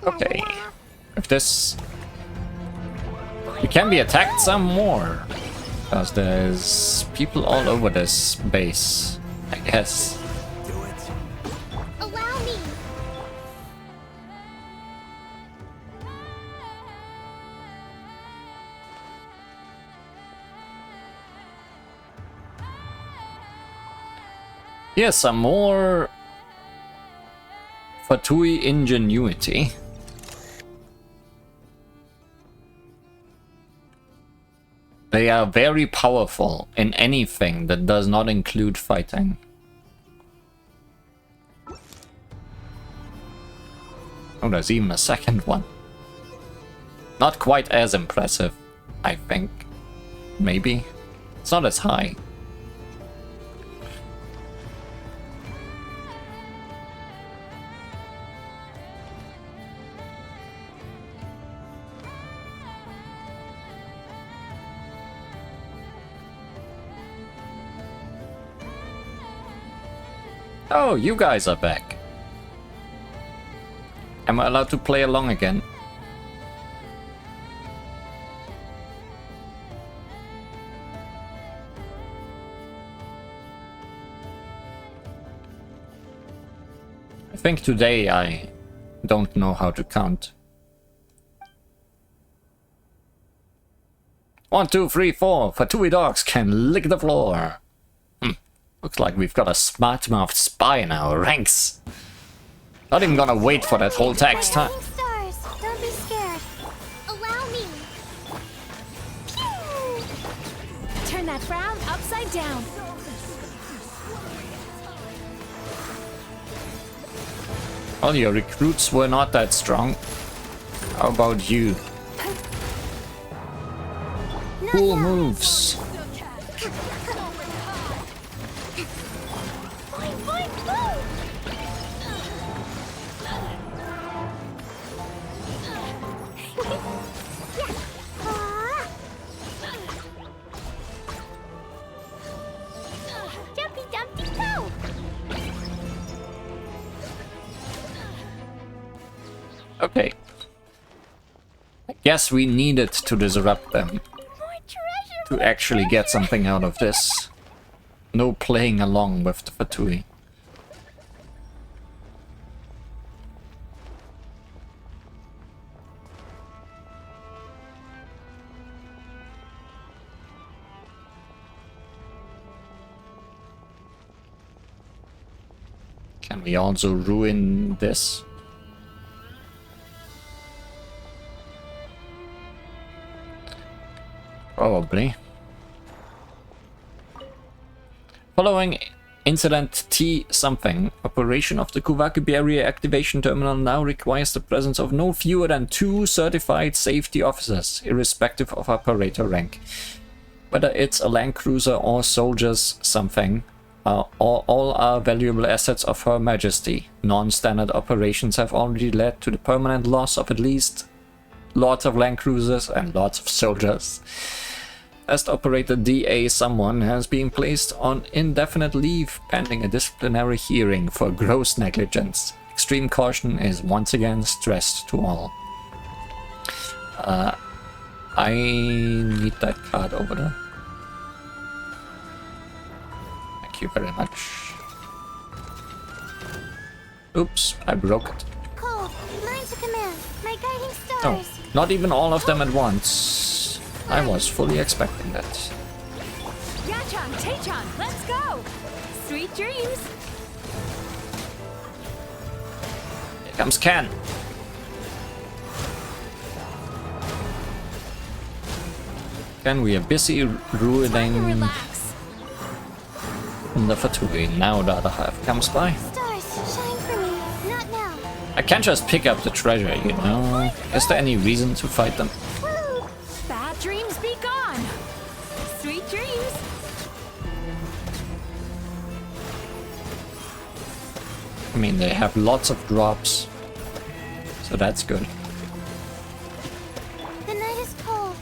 S1: Okay. If this... You can be attacked some more. Because there's people all over this base, I guess.
S2: Allow me.
S1: Here's some more Fatui ingenuity. They are very powerful in anything that does not include fighting. Oh, there's even a second one. Not quite as impressive, I think. Maybe. It's not as high. Oh, you guys are back. Am I allowed to play along again? I think today I don't know how to count. 1, 2, 3, 4. Fatui dogs can lick the floor. Looks like we've got a smart-mouthed spy in our ranks. Not even gonna wait for that whole text, huh?
S2: Guiding stars. Don't be scared. Allow me. Pew!
S3: Turn that frown upside down.
S1: Well, your recruits were not that strong. How about you? Cool moves.
S2: Boing, boing, boing. Yeah. Jumpy, jumpy, go.
S1: Okay. I guess we needed to disrupt them
S2: More treasure.
S1: to actually get something out of this. No playing along with the Fatui. Can we also ruin this? Probably. Following incident T something, operation of the Kuvaki barrier activation terminal now requires the presence of no fewer than 2 certified safety officers, irrespective of operator rank. Whether it's a land cruiser or soldiers something, all are valuable assets of Her Majesty. Non-standard operations have already led to the permanent loss of at least lots of land cruisers and lots of soldiers. As operator DA someone has been placed on indefinite leave pending a disciplinary hearing for gross negligence. Extreme caution is once again stressed to all. I need that card over there. Thank you very much. Oops, I broke it.
S2: Cole, learn to command. My guiding
S1: Oh,
S2: stars.
S1: not even all of them at once. I was fully expecting that.
S3: Yachan, Taechan, let's go! Sweet dreams!
S1: Here comes Ken. Ken, we are busy ruining
S3: Relax.
S1: the Fatui. Now the other half comes by.
S2: Stars, shine for me. Not now.
S1: I can't just pick up the treasure, you know? Is there any reason to fight them?
S2: Woo!
S3: Bad dreams be gone! Sweet dreams!
S1: I mean, they have lots of drops, so that's good.
S2: The night is cold.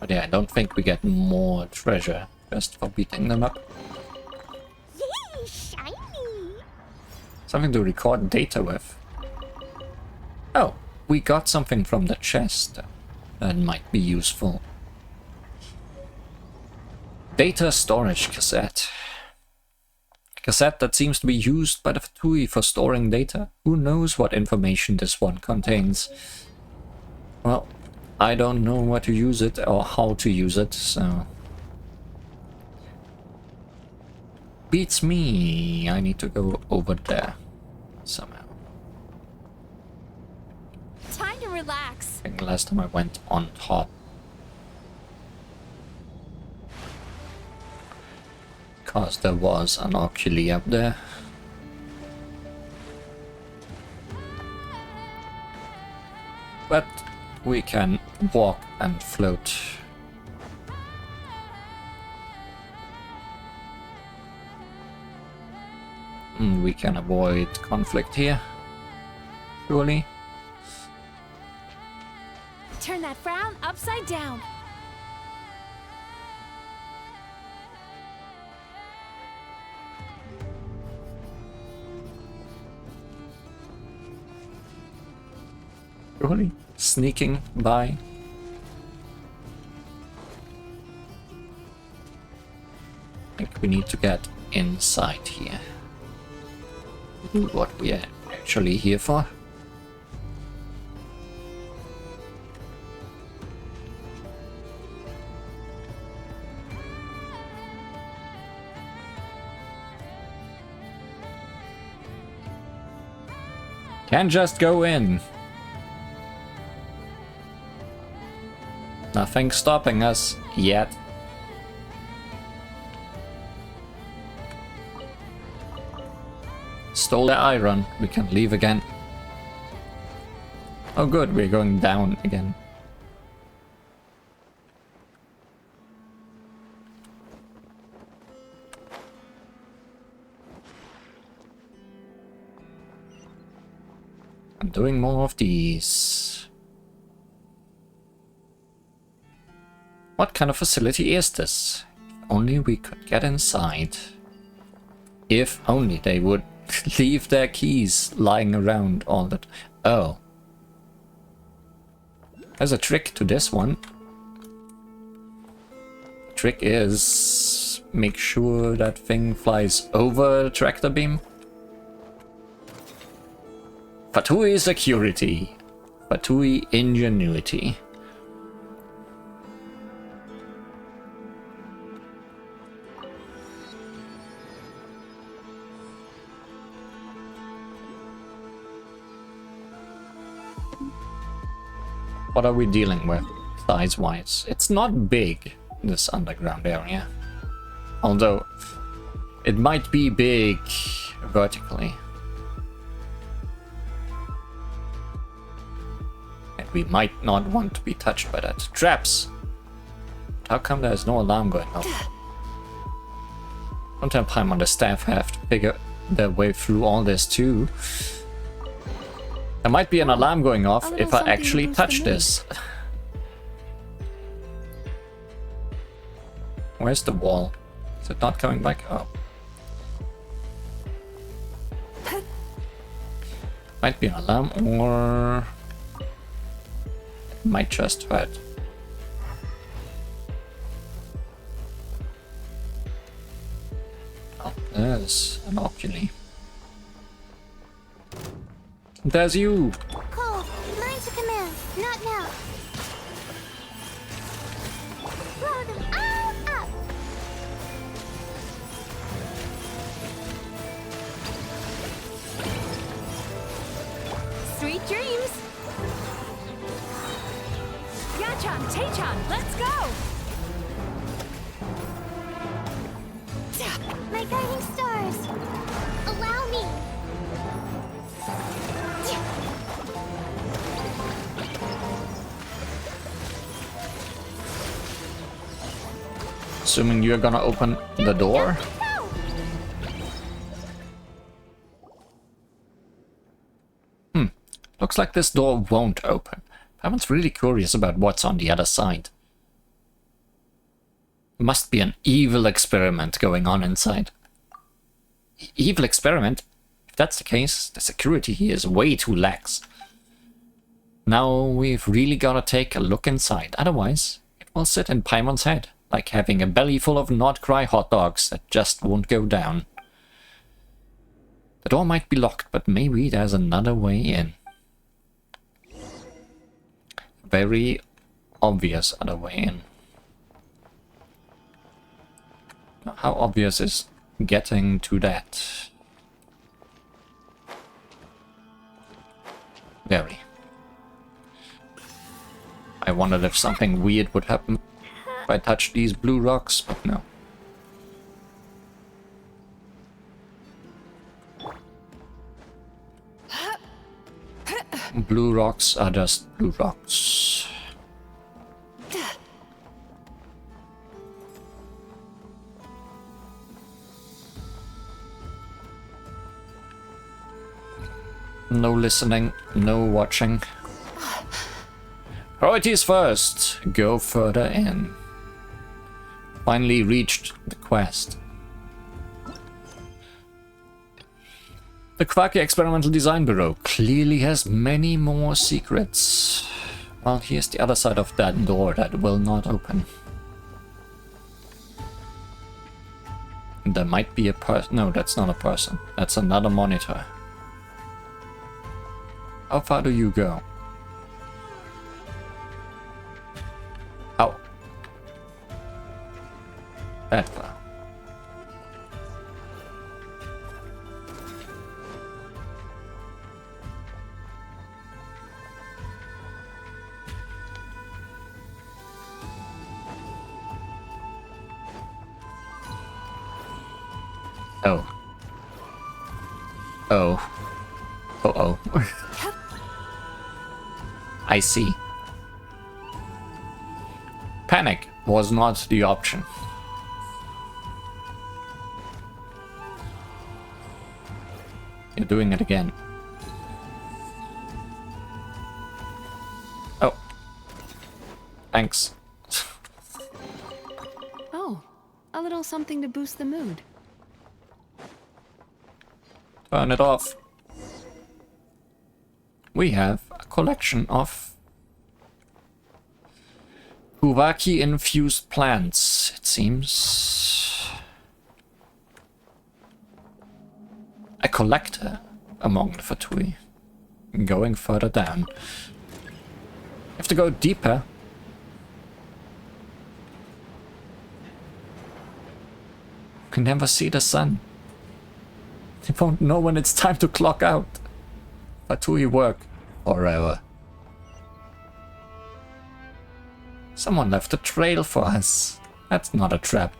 S1: But yeah, I don't think we get more treasure just for beating them up.
S2: Yay, shiny!
S1: Something to record data with. Oh, we got something from the chest that might be useful. Data storage cassette. A cassette that seems to be used by the Fatui for storing data. Who knows what information this one contains? Well, I don't know what to use it or how to use it, so... Beats me. I need to go over there somehow.
S3: Time to relax.
S1: I think last time I went on top. Because there was an Oculi up there. But we can walk and float. We can avoid conflict here, surely.
S3: Turn that frown upside down.
S1: Surely sneaking by. I think we need to get inside here. Do what we are actually here for. Can't just go in. Nothing stopping us yet. Stole the iron. We can leave again. Oh good, we're going down again. I'm doing more of these. What kind of facility is this? If only we could get inside. If only they would leave their keys lying around all that. Oh. There's a trick to this one. The trick is make sure that thing flies over the tractor beam. Fatui security. Fatui ingenuity. What are we dealing with, size-wise? It's not big, this underground area. Although, it might be big vertically. And we might not want to be touched by that. Traps! How come there's no alarm going off? Sometimes Paimon and the staff have to figure their way through all this too. There might be an alarm going off if I actually touch this. Where's the wall? Is it not coming back up? Might be an alarm, or it might just hurt. Oh, there's an oculi. There's you!
S2: Cole, mine's a command, not now. Blow them all up!
S3: Sweet dreams! Yachan, Taechan, let's go!
S2: My guiding stars! Allow me!
S1: Assuming you're gonna open the door. Looks like this door won't open. Paimon's really curious about what's on the other side. Must be an evil experiment going on inside. Evil experiment? If that's the case, the security here is way too lax. Now we've really gotta take a look inside, otherwise it will sit in Paimon's head, like having a belly full of Nod-Krai hot dogs that just won't go down. The door might be locked, but maybe there's another way in. Very obvious other way in. How obvious is getting to that? Very. I wondered if something weird would happen if I touched these blue rocks, but no. Blue rocks are just blue rocks. No listening, no watching. Priorities first. Go further in. Finally reached the quest. The Quirky Experimental Design Bureau clearly has many more secrets. Well, here's the other side of that door that will not open. There might be a person. No, that's not a person. That's another monitor. How far do you go? How? That far. Oh. Oh. Uh-oh. I see. Panic was not the option. You're doing it again. Oh. Thanks.
S3: Oh, a little something to boost the mood.
S1: Turn it off. We have a collection of Kuvaki infused plants, it seems. A collector among the Fatui. Going further down. You have to go deeper. You can never see the sun. You won't know when it's time to clock out. Fatui work forever. Someone left a trail for us. That's not a trap.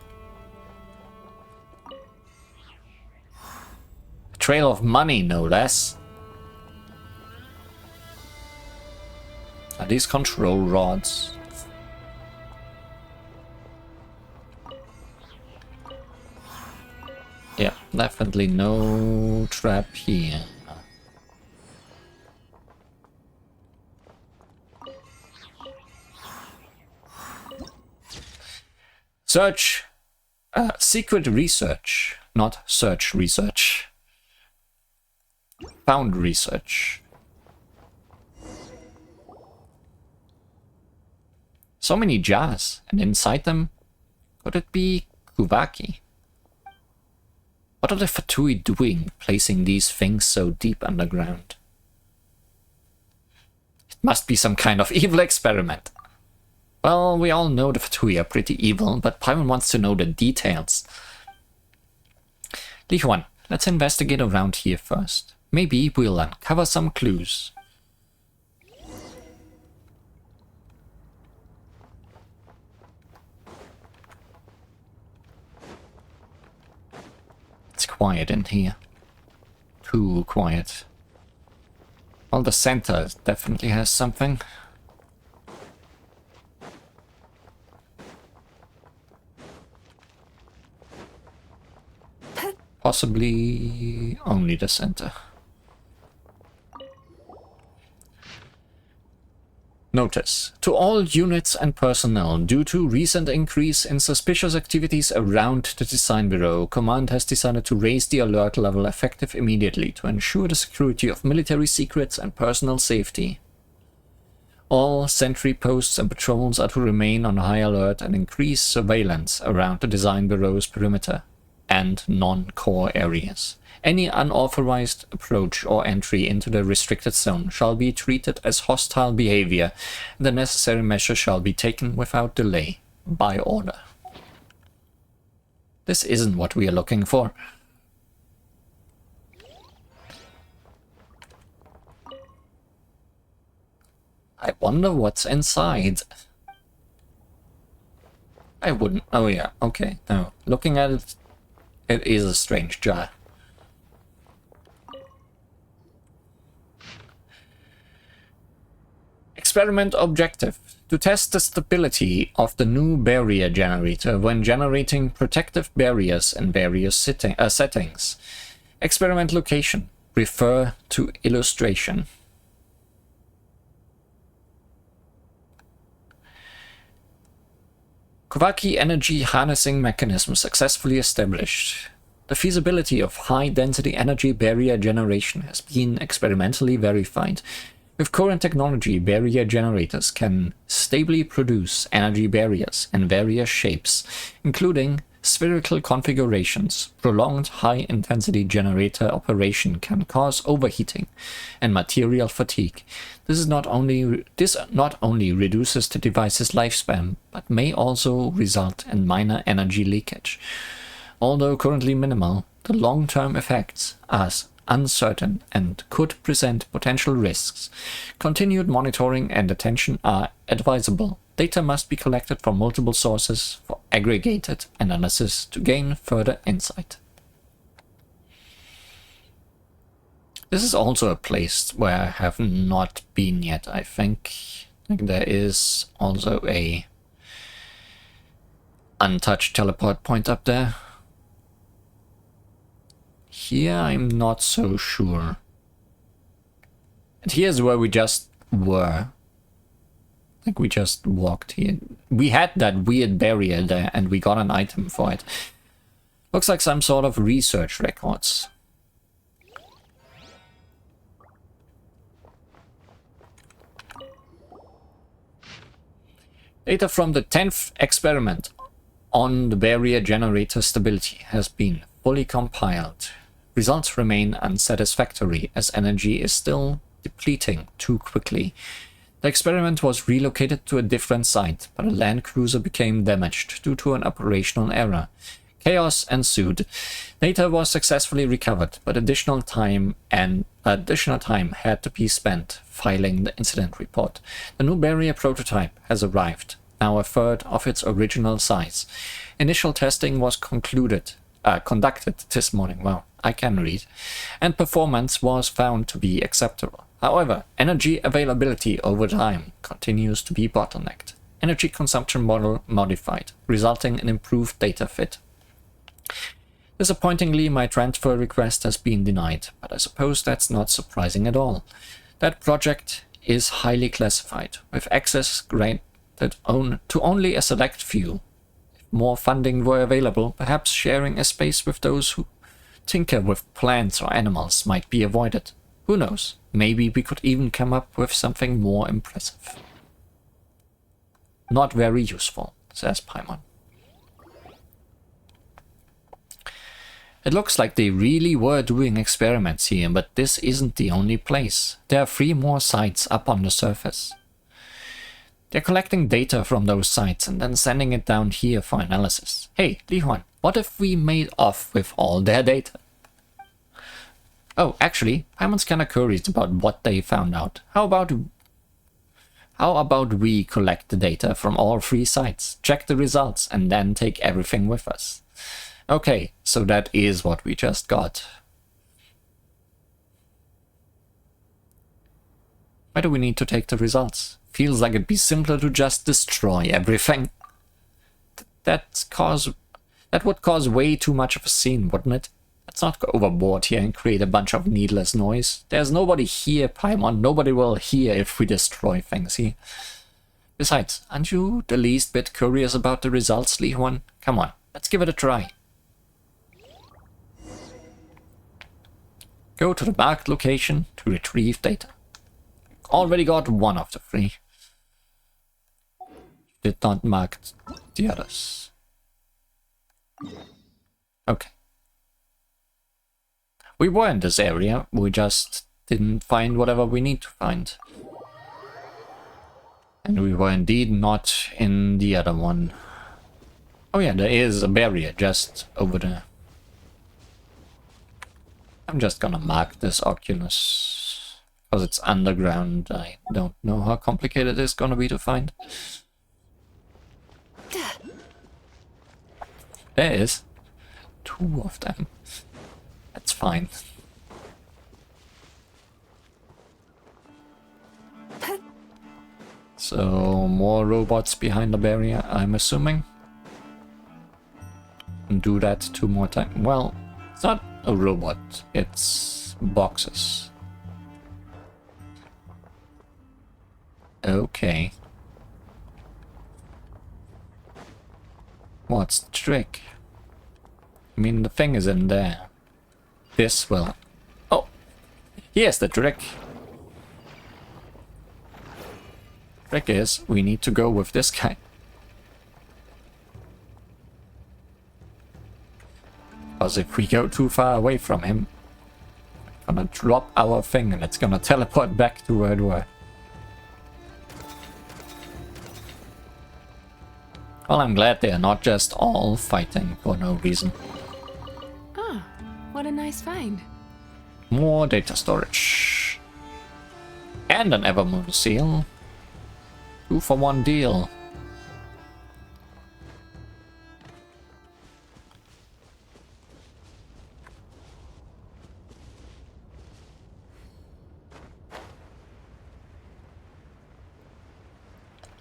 S1: A trail of money, no less. Are these control rods? Yeah, definitely no trap here. Search. Secret research, not search research. Found research. So many jars, and inside them, could it be Kuvaki? What are the Fatui doing, placing these things so deep underground? It must be some kind of evil experiment. Well, we all know the Fatui are pretty evil, but Paimon wants to know the details. Li Huan, let's investigate around here first. Maybe we'll uncover some clues. It's quiet in here. Too quiet. Well, the center definitely has something. Possibly only the center. Notice: to all units and personnel, due to recent increase in suspicious activities around the Design Bureau, Command has decided to raise the alert level effective immediately to ensure the security of military secrets and personal safety. All sentry posts and patrols are to remain on high alert and increase surveillance around the Design Bureau's perimeter and non-core areas. Any unauthorized approach or entry into the restricted zone shall be treated as hostile behavior, and the necessary measures shall be taken without delay, by order. This isn't what we are looking for. I wonder what's inside. I wouldn't... Oh yeah, okay, no. Looking at it, it is a strange jar. Experiment objective: to test the stability of the new barrier generator when generating protective barriers in various settings. Experiment location: refer to illustration. Kuvaki energy harnessing mechanism successfully established. The feasibility of high-density energy barrier generation has been experimentally verified. With current technology, barrier generators can stably produce energy barriers in various shapes, including spherical configurations. Prolonged high-intensity generator operation can cause overheating and material fatigue. This not only reduces the device's lifespan, but may also result in minor energy leakage. Although currently minimal, the long-term effects are uncertain and could present potential risks. Continued monitoring and attention are advisable. Data must be collected from multiple sources for aggregated analysis to gain further insight. This is also a place where I have not been yet, I think. There is also a untouched teleport point up there. Here I'm not so sure. And here's where we just were. Like we just walked here. We had that weird barrier there and we got an item for it. Looks like some sort of research records. Data from the 10th experiment on the barrier generator stability has been fully compiled. Results remain unsatisfactory as energy is still depleting too quickly. The experiment was relocated to a different site, but a land cruiser became damaged due to an operational error. Chaos ensued. Data was successfully recovered, but additional time had to be spent filing the incident report. The new barrier prototype has arrived, now a third of its original size. Initial testing was conducted this morning. Wow, I can read. And performance was found to be acceptable. However, energy availability over time continues to be bottlenecked. Energy consumption model modified, resulting in improved data fit. Disappointingly, my transfer request has been denied, but I suppose that's not surprising at all. That project is highly classified, with access granted to only a select few. If more funding were available, perhaps sharing a space with those who tinker with plants or animals might be avoided. Who knows? Maybe we could even come up with something more impressive. Not very useful, says Paimon. It looks like they really were doing experiments here, but this isn't the only place. There are 3 more sites up on the surface. They're collecting data from those sites and then sending it down here for analysis. Hey, Li-Huan, what if we made off with all their data? Oh, actually, Paimon's kinda curious about what they found out. How about we collect the data from all 3 sites, check the results, and then take everything with us? Okay, so that is what we just got. Why do we need to take the results? Feels like it'd be simpler to just destroy everything. That would cause way too much of a scene, wouldn't it? Let's not go overboard here and create a bunch of needless noise. There's nobody here, Paimon. Nobody will hear if we destroy things here. Besides, aren't you the least bit curious about the results, Li-Huan? Come on, let's give it a try. Go to the marked location to retrieve data. Already got 1 of the 3. Did not mark the others. Okay. We were in this area, we just didn't find whatever we need to find. And we were indeed not in the other one. Oh yeah, there is a barrier just over there. I'm just gonna mark this Oculus, because it's underground. I don't know how complicated it's gonna be to find. There is 2 of them. That's fine. So, more robots behind the barrier, I'm assuming. And do that 2 more times. Well, it's not a robot, it's boxes. Okay. What's the trick? I mean, the thing is in there. This will... Oh! Here's the trick. Trick is, we need to go with this guy. Because if we go too far away from him, it's gonna drop our thing and it's gonna teleport back to where it were. Well, I'm glad they are not just all fighting for no reason.
S3: Ah, what a nice find.
S1: More data storage. And an Evermoon seal. 2 for 1 deal.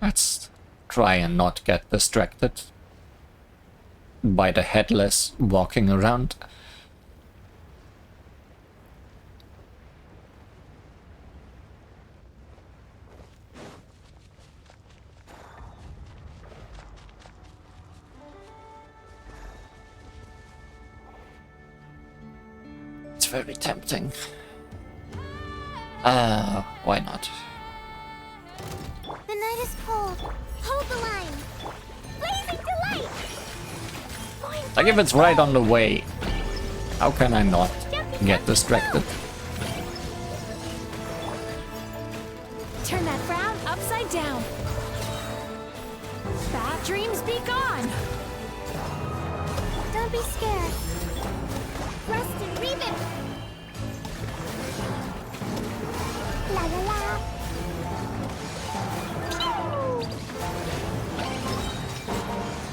S1: Let's try and not get distracted by the headless walking around. It's very tempting. Why not?
S2: The night is cold. Hold the line. Blazing delight.
S1: Like if it's right on the way, how can I not get distracted?
S3: Turn that frown upside down. Bad dreams be gone.
S2: Don't be scared. Rest and rebuild. La la la.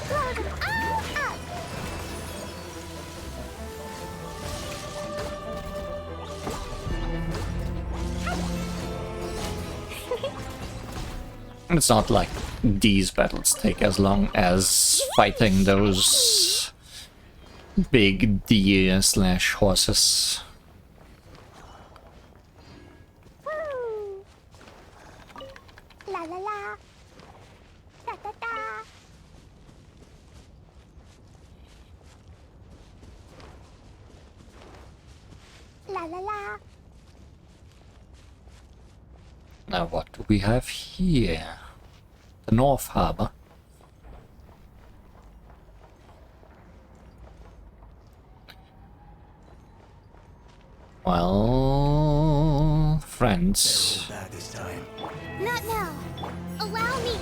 S2: Blow them all up.
S1: It's not like these battles take as long as fighting those big deer slash horses.
S2: Woo! La la la. Da da da. La la la.
S1: Now what do we have here? The North Harbor. Well, friends.
S2: Not now. Allow me.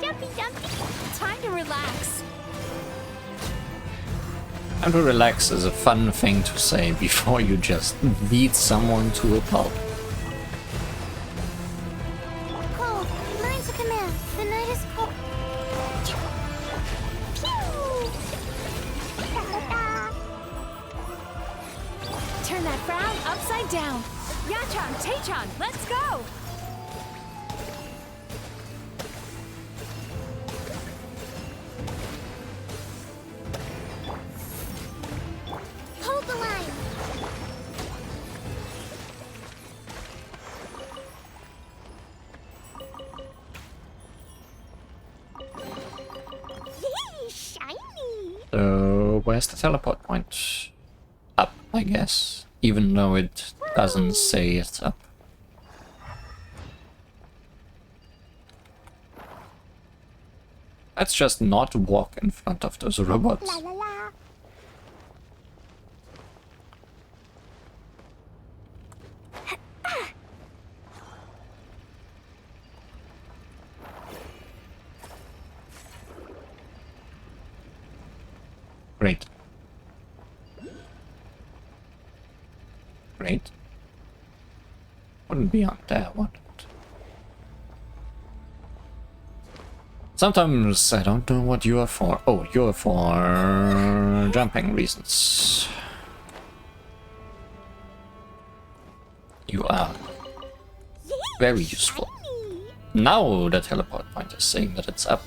S2: Jumpy jumpy.
S3: Time to relax.
S1: And to relax is a fun thing to say before you just beat someone to a pulp.
S2: Cold. Mine's a command. The night is cold. Pew! Da da da.
S3: Turn that frown upside down. Yachan, Taechan, let's go!
S2: Hold the line. Yay, shiny.
S1: So, where's the teleport point? Up, I guess. Even though it doesn't say it's up. Let's just not walk in front of those robots.
S2: La la la.
S1: Great. Great. Wouldn't be on there, would it? Sometimes I don't know what you are for. Oh, you're for jumping reasons. You are very useful. Now the teleport point is saying that it's up.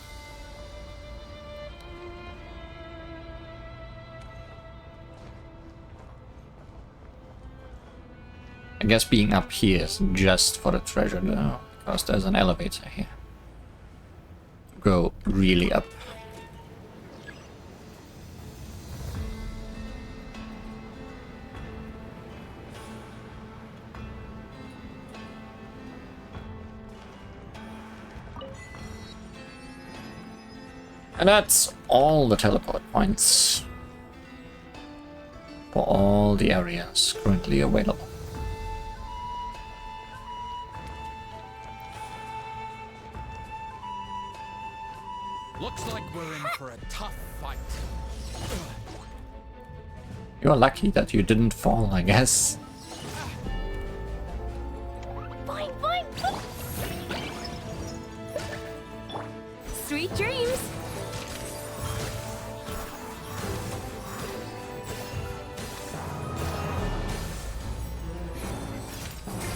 S1: I guess being up here is just for the treasure though, because there's an elevator here. Go really up. And that's all the teleport points for all the areas currently available.
S4: Looks like we're in for a tough fight.
S1: You're lucky that you didn't fall, I guess.
S2: Boing, boing, boing.
S3: Sweet dreams!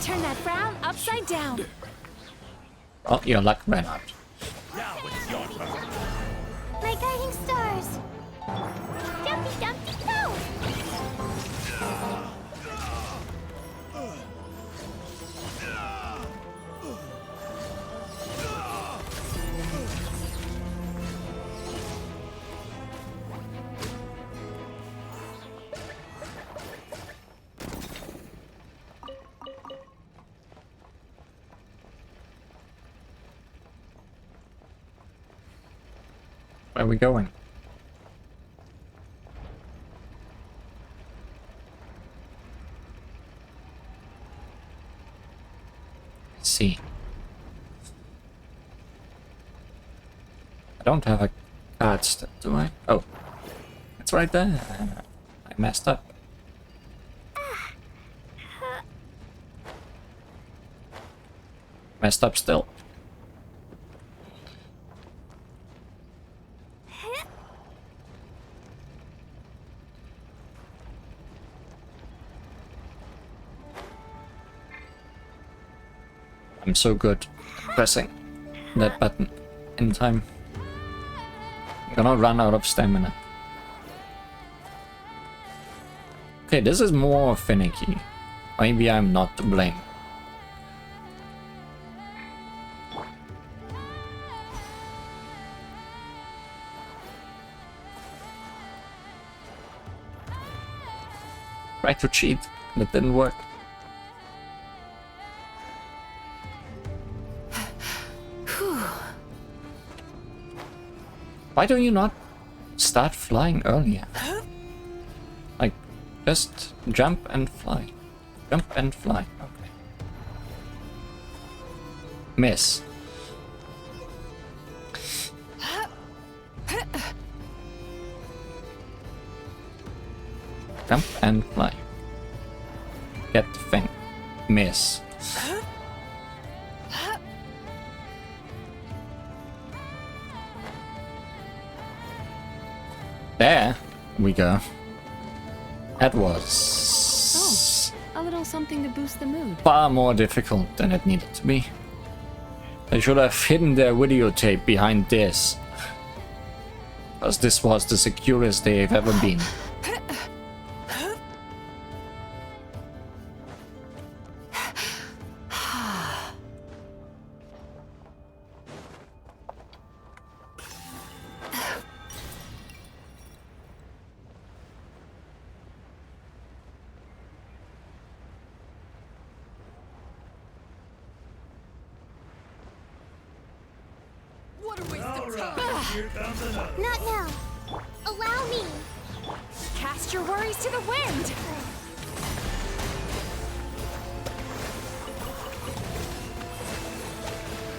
S3: Turn that frown upside down.
S1: Oh, your luck ran out.
S4: Now it's your turn.
S2: My guiding stars. Jumpy, jumpy, go.
S1: Where are we going? Let's see. I don't have a card step, do I? Oh, it's right there. I messed up. Messed up still. I'm so good at pressing that button in time. I'm gonna run out of stamina. Okay, this is more finicky. Maybe I'm not to blame. Tried to cheat, and it didn't work. Why do you not start flying earlier? Like, just jump and fly. Jump and fly. Okay. Miss. Jump and fly. Get the thing. Miss. There we go. That was
S3: a little something to boost the mood.
S1: far more difficult than it needed to be. They should have hidden their videotape behind this. Because this was the securest they've ever been.
S2: Not now. Allow me.
S3: Cast your worries to the wind.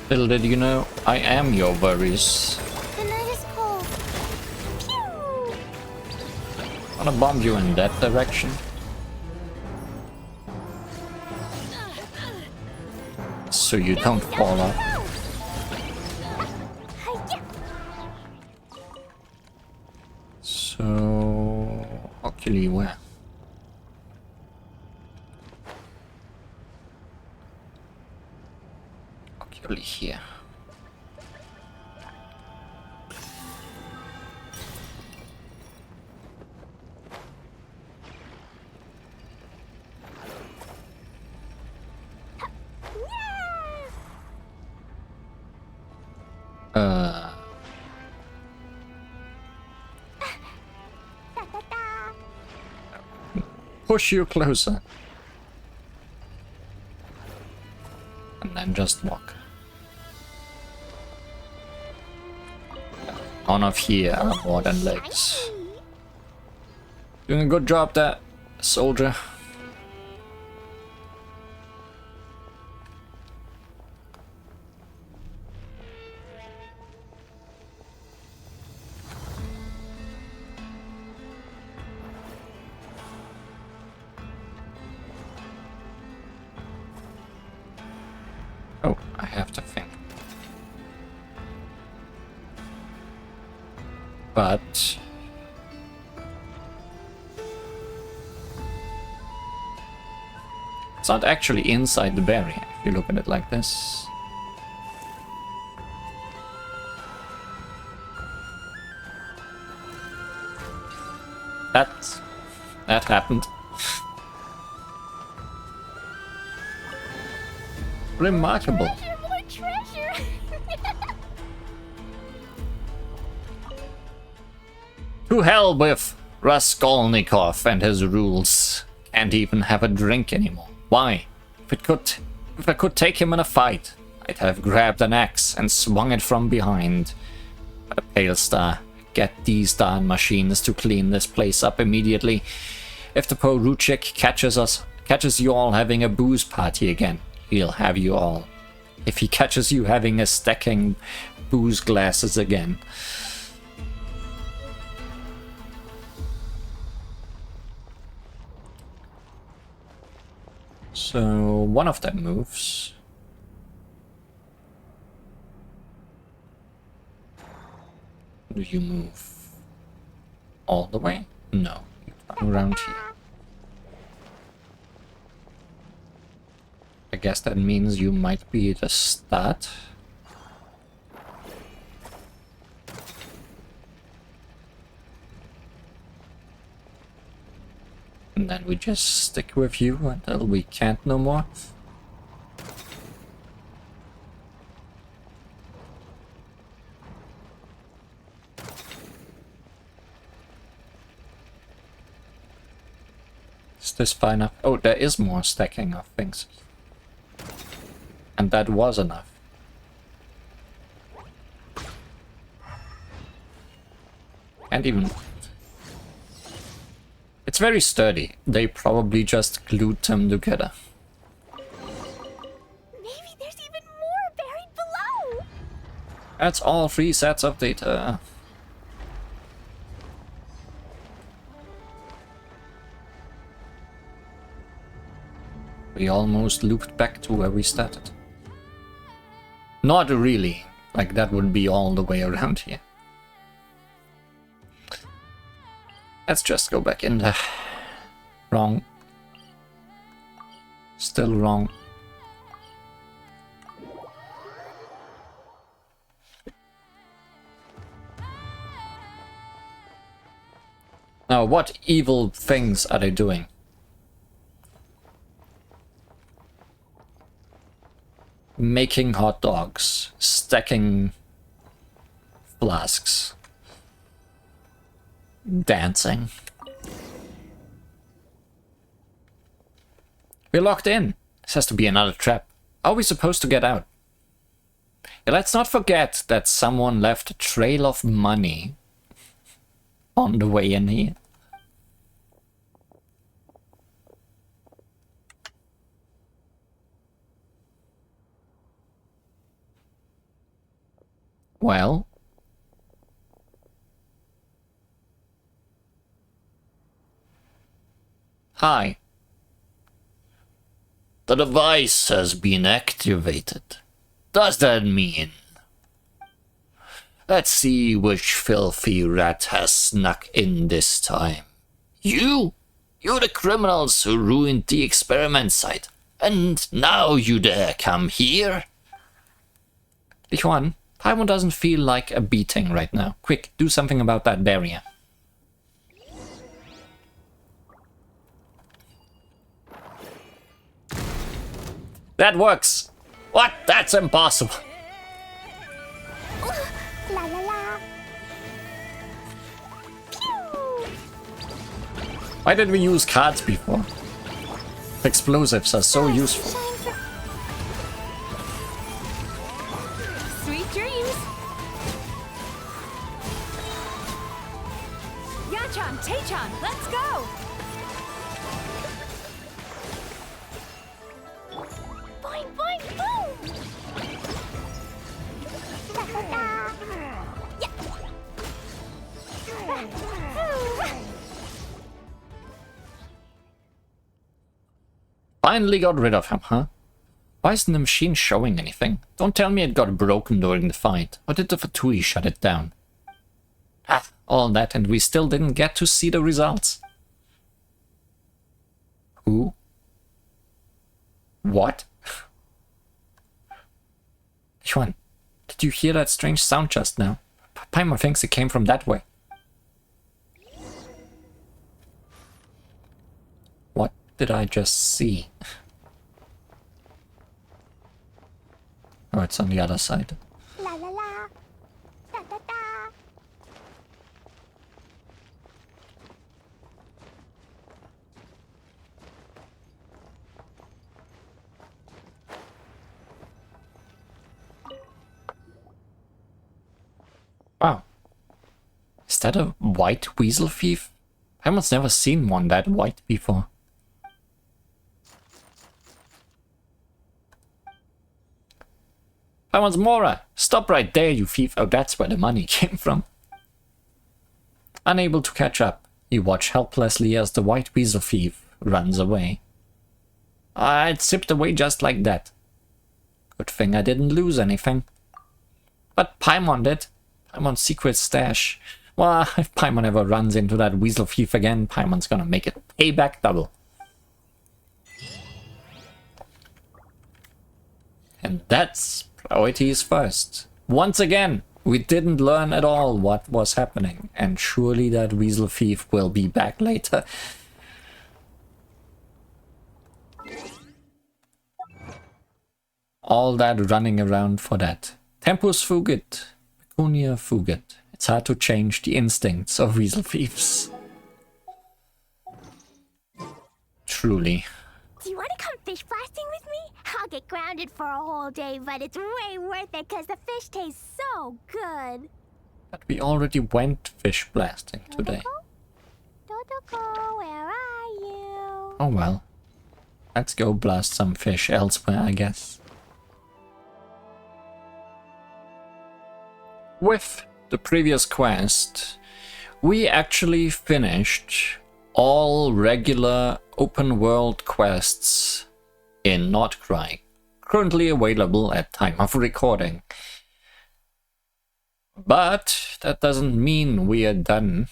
S1: Little did you know, I am your worries.
S2: The night is cold. Pew!
S1: Wanna bomb you in that direction? So you don't fall off. So... Oculi where? Oculi here. Push you closer. And then just walk. None of here are more than legs. Doing a good job there, soldier. Oh, I have to think. But... it's not actually inside the barrier, if you look at it like this. That happened. Remarkable.
S2: More treasure.
S1: To hell with Raskolnikov and his rules. Can't even have a drink anymore. Why? If I could take him in a fight, I'd have grabbed an axe and swung it from behind. But a Pale Star, get these darn machines to clean this place up immediately. If the Poruchik catches you all having a booze party again, he'll have you all. If he catches you having a stacking booze glasses again. So one of them moves. Do you move all the way? No, you turn around here. I guess that means you might be the start. And then we just stick with you until we can't no more. Is this fine enough? Oh, there is more stacking of things. And that was enough. And even... It's very sturdy. They probably just glued them together.
S2: Maybe there's even more buried below.
S1: That's all 3 sets of data. We almost looped back to where we started. Not really. Like, that would be all the way around here. Let's just go back in there. Wrong. Still wrong. Now, what evil things are they doing? Making hot dogs, stacking flasks, dancing. We're locked in. This has to be another trap. How are we supposed to get out? Yeah, let's not forget that someone left a trail of money on the way in here. Well, hi. The device has been activated. Does that mean? Let's see which filthy rat has snuck in this time. You? You're the criminals who ruined the experiment site. And now you dare come here? Lichuan, Paimon doesn't feel like a beating right now. Quick, do something about that barrier. That works! What? That's impossible!
S2: La la la. Pew!
S1: Why did we use cards before? Explosives are so useful.
S3: Sweet dreams! Yachan, Taechan, let's go!
S2: Boing, boing, boom! La la la. Yeah.
S1: Finally got rid of him, huh? Why isn't the machine showing anything? Don't tell me it got broken during the fight. Or did the Fatui shut it down? Ah, all that, and we still didn't get to see the results. Who? What? Yuan, did you hear that strange sound just now? Paimon thinks it came from that way. What did I just see? Oh, it's on the other side.
S2: La la la. Da da da.
S1: Wow. Is that a white weasel thief? Paimon's never seen one that white before. Paimon's Mora! Stop right there, you thief! Oh, that's where the money came from. Unable to catch up, you watch helplessly as the white weasel thief runs away. It zipped away just like that. Good thing I didn't lose anything. But Paimon did. Paimon's secret stash. Well, if Paimon ever runs into that weasel thief again, Paimon's gonna make it pay back double. And that's priorities first. Once again, we didn't learn at all what was happening, and surely that weasel thief will be back later. all that running around for that. Tempus fugit, pecunia fugit. It's hard to change the instincts of weasel thieves. Truly.
S2: Do you want to come fish blasting with me? I'll get grounded for a whole day, but it's way worth it because the fish tastes so good.
S1: But we already went fish blasting today.
S2: Dodoko, where are you?
S1: Oh well. Let's go blast some fish elsewhere, I guess. With the previous quest, we actually finished all regular open world quests in Nod-Krai, currently available at time of recording. But that doesn't mean we are done,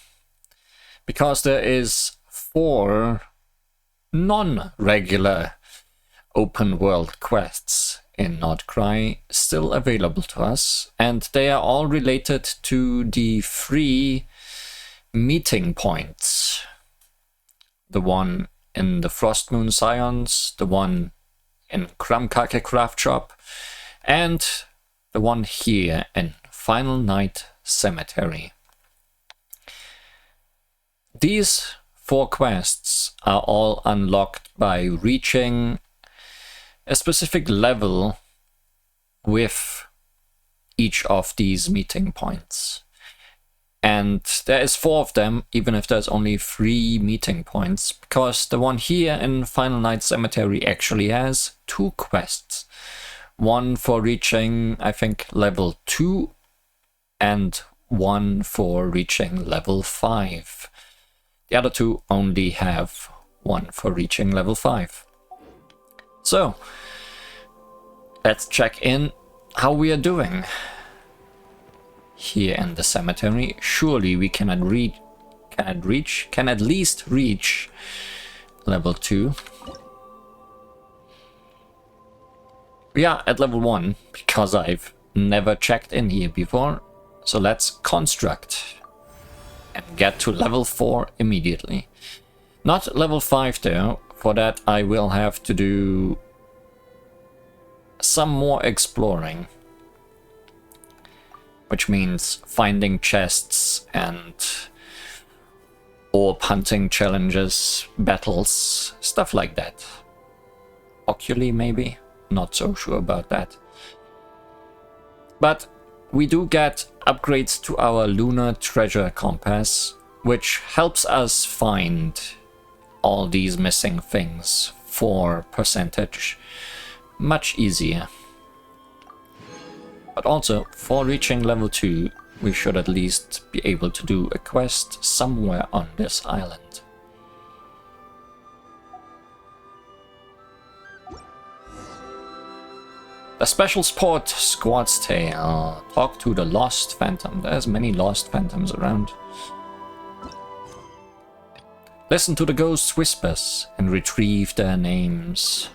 S1: because there is 4 non-regular open world quests in Nod-Krai still available to us, and they are all related to the 3 meeting points. The one in the Frost Moon Scions, the one in Kramkake Craft Shop, and the one here in Final Night Cemetery. These 4 quests are all unlocked by reaching a specific level with each of these meeting points. And there is 4 of them, even if there's only 3 meeting points, because the one here in Final Night Cemetery actually has 2 quests. One for reaching, I think, level 2, and one for reaching level 5. The other 2 only have one for reaching level 5. So, let's check in how we are doing. Here in the cemetery, surely we can at least reach level 2. We are at level 1 because I've never checked in here before. So let's construct and get to level 4 immediately. Not level 5 though. For that I will have to do some more exploring, which means finding chests and orb hunting challenges, battles, stuff like that. Oculi maybe? Not so sure about that. But we do get upgrades to our lunar treasure compass, which helps us find all these missing things for percentage much easier. But also, for reaching level 2, we should at least be able to do a quest somewhere on this island. The special sport, Squad's Tale. Talk to the Lost Phantom. There's many Lost Phantoms around. Listen to the ghosts' whispers and retrieve their names.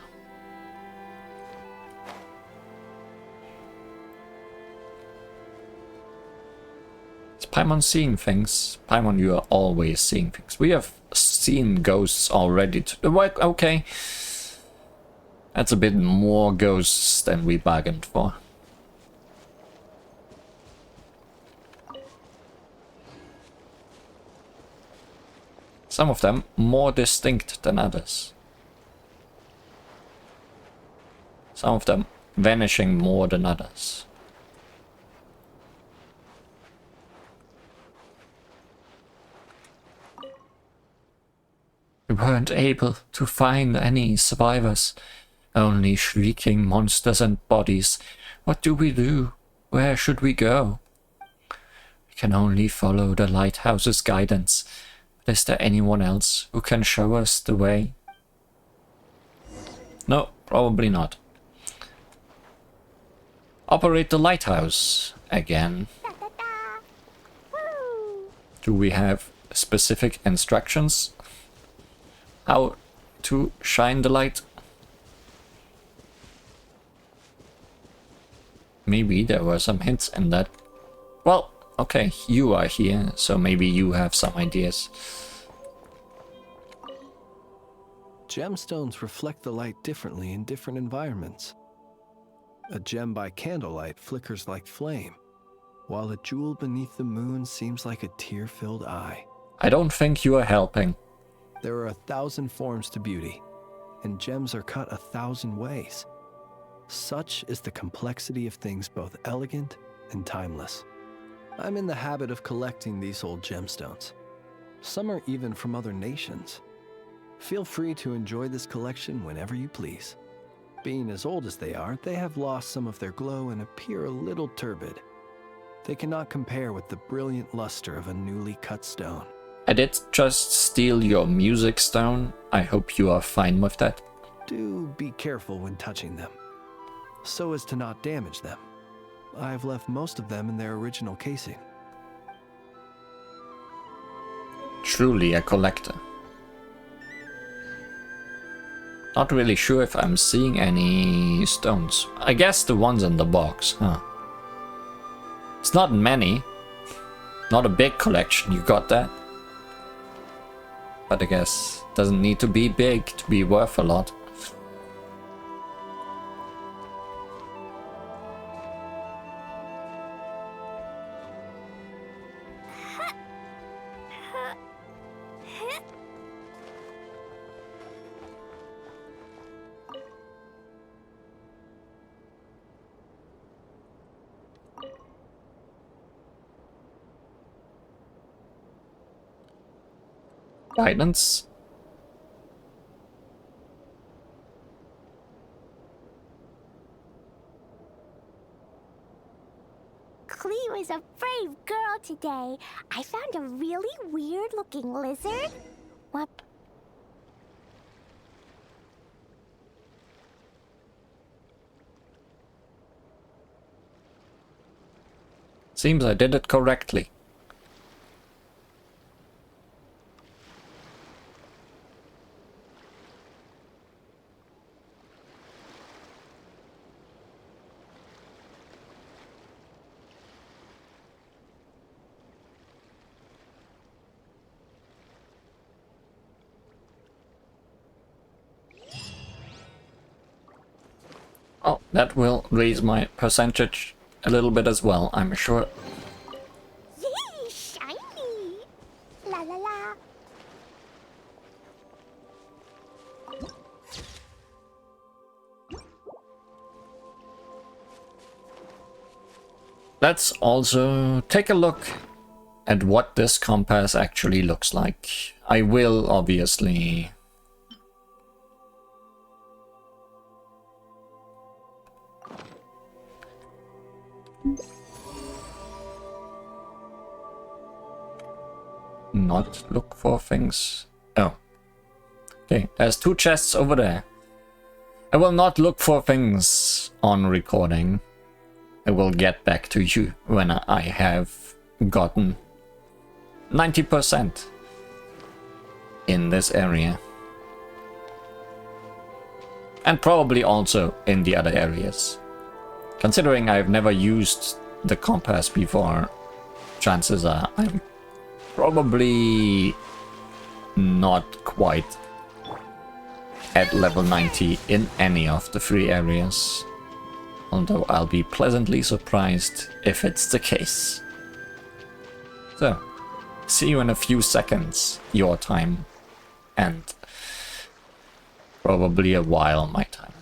S1: Is Paimon seeing things? Paimon, you are always seeing things. We have seen ghosts already. Okay. That's a bit more ghosts than we bargained for. Some of them more distinct than others. Some of them vanishing more than others. We weren't able to find any survivors. Only shrieking monsters and bodies. What do we do? Where should we go? We can only follow the lighthouse's guidance. But is there anyone else who can show us the way? No, probably not. Operate the lighthouse again. Do we have specific instructions? How to shine the light? Maybe there were some hints in that. Well, okay, you are here, so maybe you have some ideas.
S5: Gemstones reflect the light differently in different environments. A gem by candlelight flickers like flame, while a jewel beneath the moon seems like a tear-filled eye.
S1: I don't think you are helping.
S5: There are 1,000 forms to beauty, and gems are cut 1,000 ways. Such is the complexity of things both elegant and timeless. I'm in the habit of collecting these old gemstones. Some are even from other nations. Feel free to enjoy this collection whenever you please. Being as old as they are, they have lost some of their glow and appear a little turbid. They cannot compare with the brilliant luster of a newly cut stone.
S1: I did just steal your music stone. I hope you are fine with that.
S5: Do be careful when touching them, so as to not damage them. I've left most of them in their original casing.
S1: Truly a collector. Not really sure if I'm seeing any stones. I guess the ones in the box, huh? It's not many. Not a big collection, you got that? But I guess it doesn't need to be big to be worth a lot. Guidance.
S2: Cleo is a brave girl today. I found a really weird-looking lizard. What?
S1: Seems I did it correctly. Oh, that will raise my percentage a little bit as well, I'm sure.
S2: Yay, shiny! La la la.
S1: Let's also take a look at what this compass actually looks like. I will obviously not look for things. Oh. Okay, there's 2 chests over there. I will not look for things on recording. I will get back to you when I have gotten 90% in this area. And probably also in the other areas. Considering I've never used the compass before, chances are I'm probably not quite at level 90 in any of the 3 areas. Although I'll be pleasantly surprised if it's the case. So, see you in a few seconds, your time, and probably a while my time.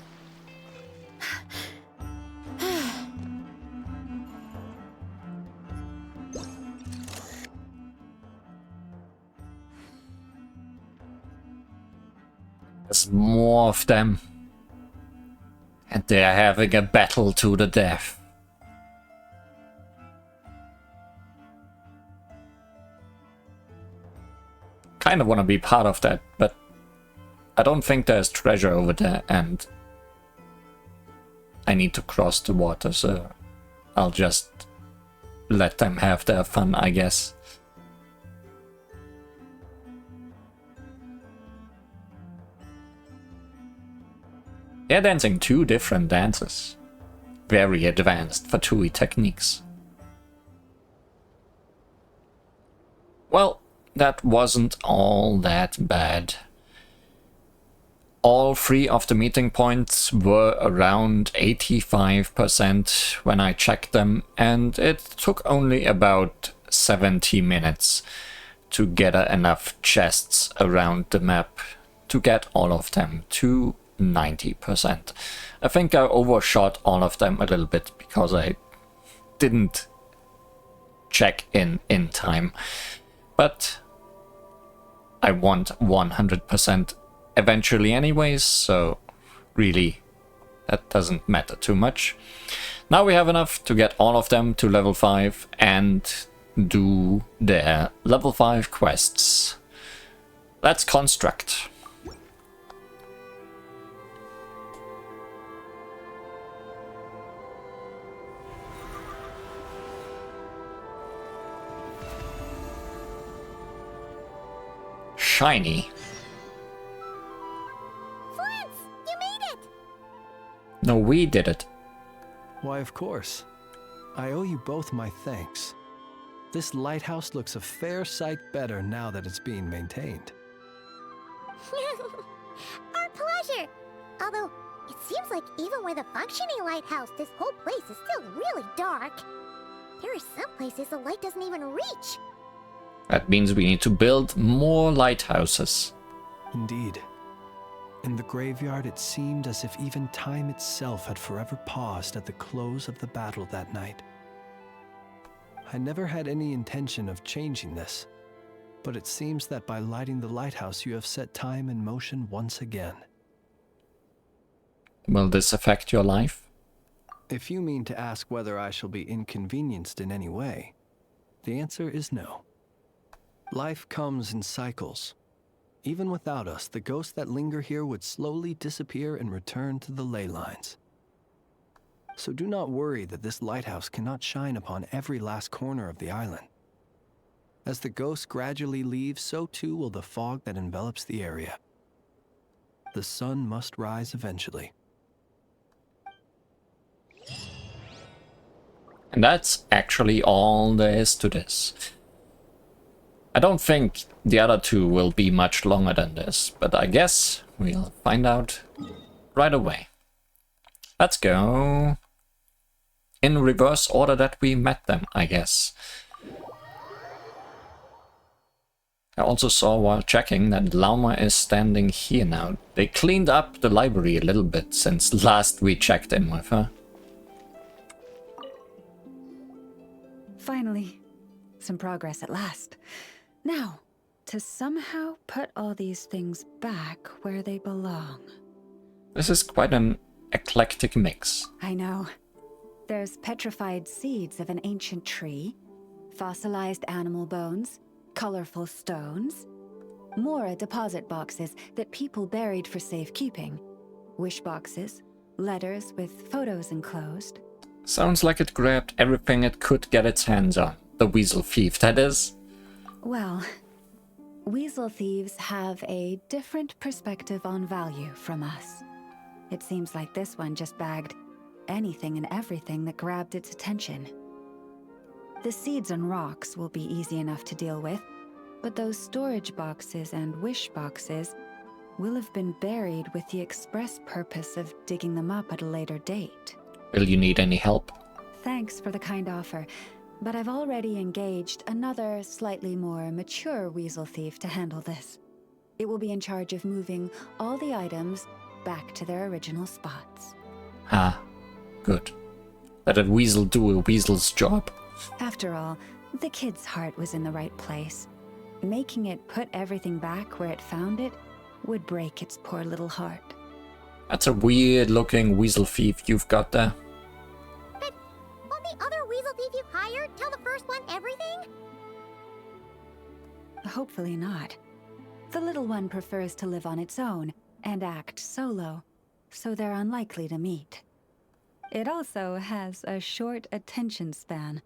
S1: There's more of them. And they're having a battle to the death. Kind of want to be part of that, but I don't think there's treasure over there, and I need to cross the water, so I'll just let them have their fun, I guess. They're dancing 2 different dances. Very advanced Fatui techniques. Well, that wasn't all that bad. all 3 of the meeting points were around 85% when I checked them, and it took only about 70 minutes to gather enough chests around the map to get all of them to 90%. I think I overshot all of them a little bit because I didn't check in time, but I want 100% eventually anyways, so really that doesn't matter too much. Now we have enough to get all of them to level 5 and do their level 5 quests. Let's construct. Shiny.
S2: Flintz, you made it!
S1: No, we did it.
S5: Why, of course. I owe you both my thanks. This lighthouse looks a fair sight better now that it's being maintained.
S2: Our pleasure! Although, it seems like even with a functioning lighthouse, this whole place is still really dark. There are some places the light doesn't even reach.
S1: That means we need to build more lighthouses.
S5: Indeed. In the graveyard, it seemed as if even time itself had forever paused at the close of the battle that night. I never had any intention of changing this, but it seems that by lighting the lighthouse, you have set time in motion once again.
S1: Will this affect your life?
S5: If you mean to ask whether I shall be inconvenienced in any way, the answer is no. Life comes in cycles. Even without us, the ghosts that linger here would slowly disappear and return to the ley lines. So do not worry that this lighthouse cannot shine upon every last corner of the island. As the ghosts gradually leave, so too will the fog that envelops the area. The sun must rise eventually.
S1: And that's actually all there is to this. I don't think the other 2 will be much longer than this, but I guess we'll find out right away. Let's go in reverse order that we met them, I guess. I also saw while checking that Lauma is standing here now. They cleaned up the library a little bit since last we checked in with her.
S3: Finally, some progress at last. Now, to somehow put all these things back where they belong.
S1: This is quite an eclectic mix.
S3: I know. There's petrified seeds of an ancient tree, fossilized animal bones, colorful stones, more deposit boxes that people buried for safekeeping, wish boxes, letters with photos enclosed.
S1: Sounds like it grabbed everything it could get its hands on. The weasel thief, that is.
S3: Well, weasel thieves have a different perspective on value from us. It seems like this one just bagged anything and everything that grabbed its attention. The seeds and rocks will be easy enough to deal with, but those storage boxes and wish boxes will have been buried with the express purpose of digging them up at a later date.
S1: Will you need any help?
S3: Thanks for the kind offer, but I've already engaged another slightly more mature weasel thief to handle this. It will be in charge of moving all the items back to their original spots.
S1: Ah, good. Let a weasel do a weasel's job.
S3: After all, the kid's heart was in the right place. Making it put everything back where it found it would break its poor little heart.
S1: That's a weird-looking weasel thief you've got there.
S2: But won't the other weasel thief you hired tell the first one everything?
S3: Hopefully not. The little one prefers to live on its own and act solo, so they're unlikely to meet. It also has a short attention span.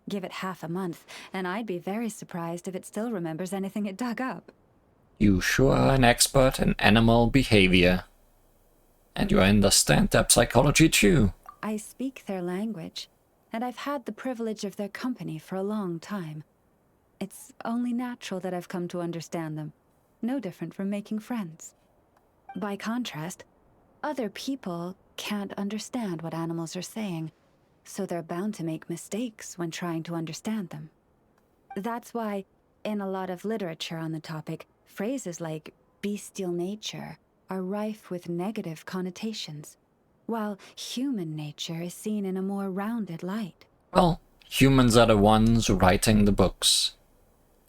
S3: Give it half a month, and I'd be very surprised if it still remembers anything it dug up.
S1: You sure are an expert in animal behavior. And you understand their psychology too.
S3: I speak their language, and I've had the privilege of their company for a long time. It's only natural that I've come to understand them. No different from making friends. By contrast, other people can't understand what animals are saying, so they're bound to make mistakes when trying to understand them. That's why, in a lot of literature on the topic, phrases like bestial nature are rife with negative connotations, while human nature is seen in a more rounded light.
S1: Well, humans are the ones writing the books.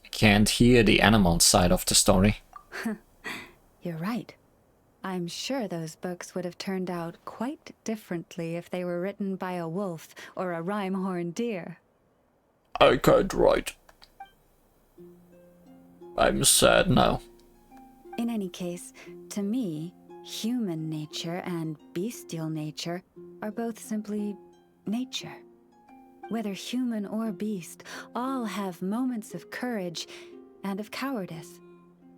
S1: I can't hear the animal side of the story.
S3: You're right. I'm sure those books would have turned out quite differently if they were written by a wolf or a rhyme-horned deer.
S1: I can't write. I'm sad now.
S3: In any case, to me, human nature and bestial nature are both simply nature. Whether human or beast, all have moments of courage and of cowardice,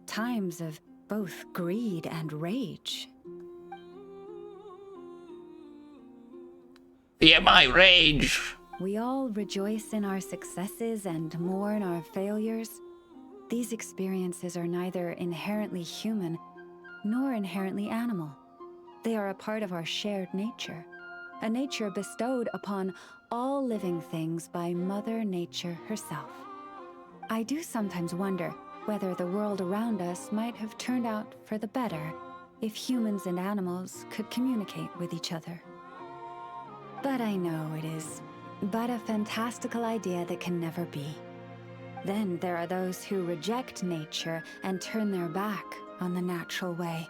S3: times of both greed and rage.
S1: Fear my rage!
S3: We all rejoice in our successes and mourn our failures. These experiences are neither inherently human nor inherently animal. They are a part of our shared nature, a nature bestowed upon all living things by Mother Nature herself. I do sometimes wonder whether the world around us might have turned out for the better if humans and animals could communicate with each other. But I know it is but a fantastical idea that can never be. Then there are those who reject nature and turn their back on the natural way.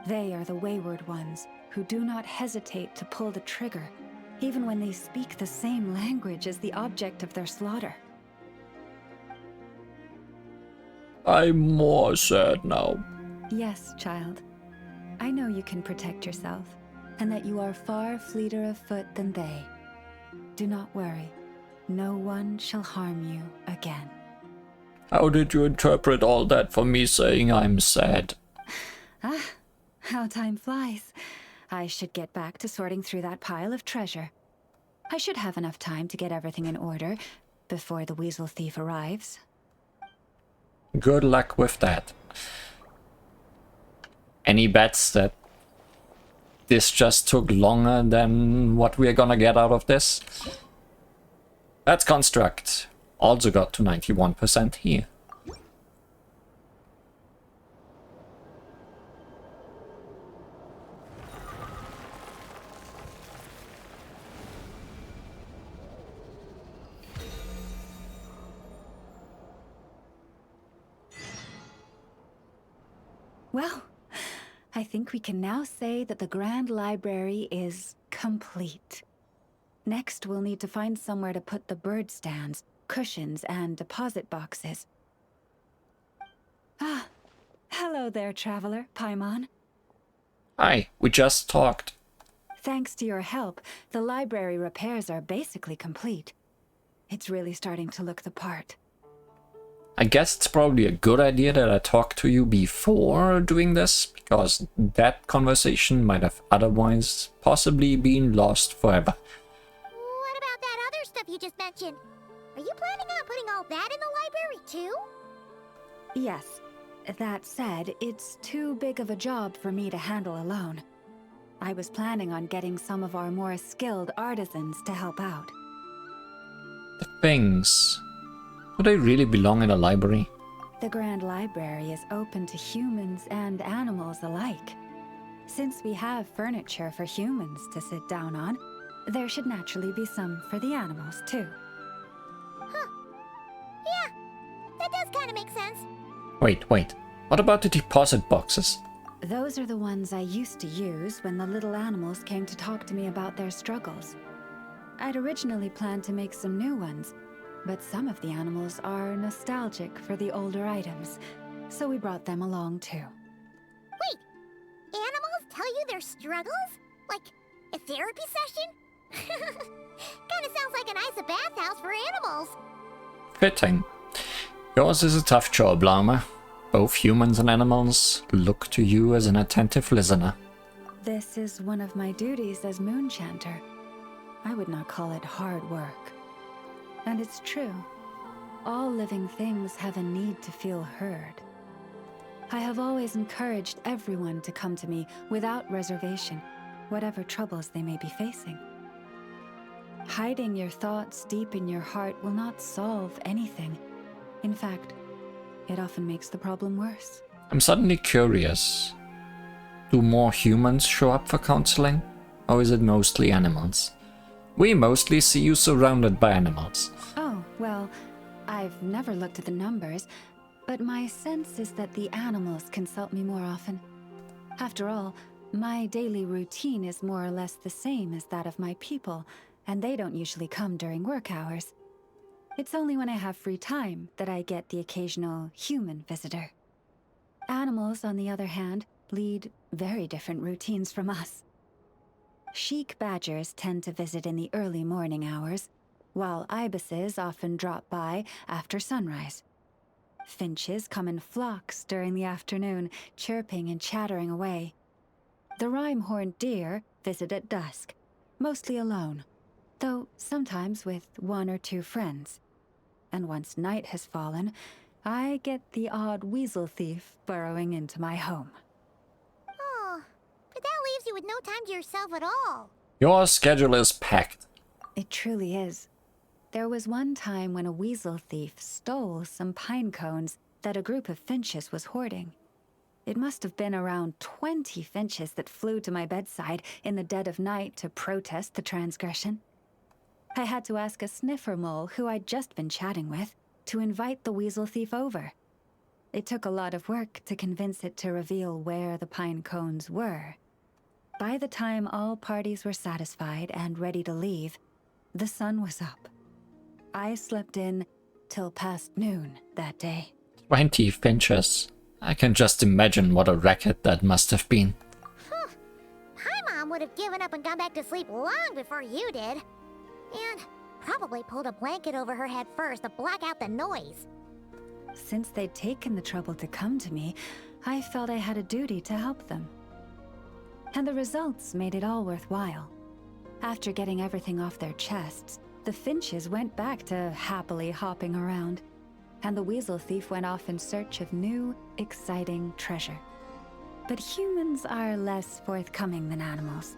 S3: They are the wayward ones who do not hesitate to pull the trigger, even when they speak the same language as the object of their slaughter.
S1: I'm more sad now.
S3: Yes, child. I know you can protect yourself, and that you are far fleeter of foot than they. Do not worry. No one shall harm you again.
S1: How did you interpret all that for me saying I'm sad?
S3: Ah, how time flies. I should get back to sorting through that pile of treasure. I should have enough time to get everything in order before the weasel thief arrives.
S1: Good luck with that. Any bets that this just took longer than what we're gonna get out of this? That's Construct. Also got to 91% here.
S3: Well, I think we can now say that the Grand Library is complete. Next, we'll need to find somewhere to put the bird stands, cushions, and deposit boxes. Ah, hello there, traveler, Paimon.
S1: Hi, we just talked.
S3: Thanks to your help, the library repairs are basically complete. It's really starting to look the part.
S1: I guess it's probably a good idea that I talked to you before doing this, because that conversation might have otherwise possibly been lost forever.
S2: What about that other stuff you just mentioned? Are you planning on putting all that in the library too?
S3: Yes. That said, it's too big of a job for me to handle alone. I was planning on getting some of our more skilled artisans to help out.
S1: The things. Do they really belong in a library?
S3: The Grand Library is open to humans and animals alike. Since we have furniture for humans to sit down on, there should naturally be some for the animals too.
S2: Huh. Yeah, that does kind of make sense.
S1: Wait. What about the deposit boxes?
S3: Those are the ones I used to use when the little animals came to talk to me about their struggles. I'd originally planned to make some new ones, but some of the animals are nostalgic for the older items, so we brought them along too.
S2: Wait, animals tell you their struggles? Like a therapy session? Kinda sounds like an ice bathhouse for animals.
S1: Fitting. Yours is a tough job, Llama. Both humans and animals look to you as an attentive listener.
S3: This is one of my duties as Moonchanter. I would not call it hard work. And it's true. All living things have a need to feel heard. I have always encouraged everyone to come to me without reservation, whatever troubles they may be facing. Hiding your thoughts deep in your heart will not solve anything. In fact, it often makes the problem worse.
S1: I'm suddenly curious. Do more humans show up for counseling? Or is it mostly animals? We mostly see you surrounded by animals.
S3: Oh, well, I've never looked at the numbers, but my sense is that the animals consult me more often. After all, my daily routine is more or less the same as that of my people, and they don't usually come during work hours. It's only when I have free time that I get the occasional human visitor. Animals, on the other hand, lead very different routines from us. Sheik badgers tend to visit in the early morning hours, while ibises often drop by after sunrise. Finches come in flocks during the afternoon, chirping and chattering away. The rhyme-horned deer visit at dusk, mostly alone, though sometimes with one or two friends. And once night has fallen, I get the odd weasel thief burrowing into my home.
S2: Oh, but that leaves you with no time to yourself at all.
S1: Your schedule is packed.
S3: It truly is. There was one time when a weasel thief stole some pine cones that a group of finches was hoarding. It must have been around 20 finches that flew to my bedside in the dead of night to protest the transgression. I had to ask a sniffer mole who I'd just been chatting with to invite the weasel thief over. It took a lot of work to convince it to reveal where the pine cones were. By the time all parties were satisfied and ready to leave, the sun was up. I slept in till past noon that day.
S1: 20 finches. I can just imagine what a racket that must have been.
S2: My mom would have given up and gone back to sleep long before you did. And probably pulled a blanket over her head first to block out the noise.
S3: Since they'd taken the trouble to come to me, I felt I had a duty to help them. And the results made it all worthwhile. After getting everything off their chests, the finches went back to happily hopping around, and the weasel thief went off in search of new, exciting treasure. But humans are less forthcoming than animals.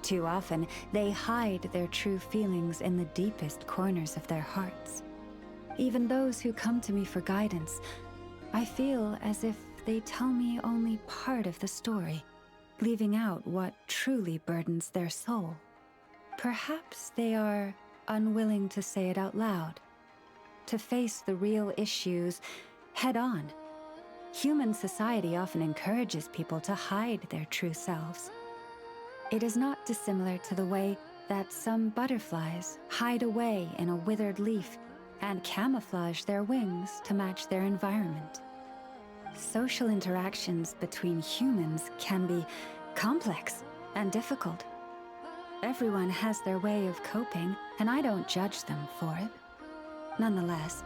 S3: Too often, they hide their true feelings in the deepest corners of their hearts. Even those who come to me for guidance, I feel as if they tell me only part of the story, leaving out what truly burdens their soul. Perhaps they are unwilling to say it out loud, to face the real issues head on. Human society often encourages people to hide their true selves. It is not dissimilar to the way that some butterflies hide away in a withered leaf and camouflage their wings to match their environment. Social interactions between humans can be complex and difficult. Everyone has their way of coping, and I don't judge them for it. Nonetheless,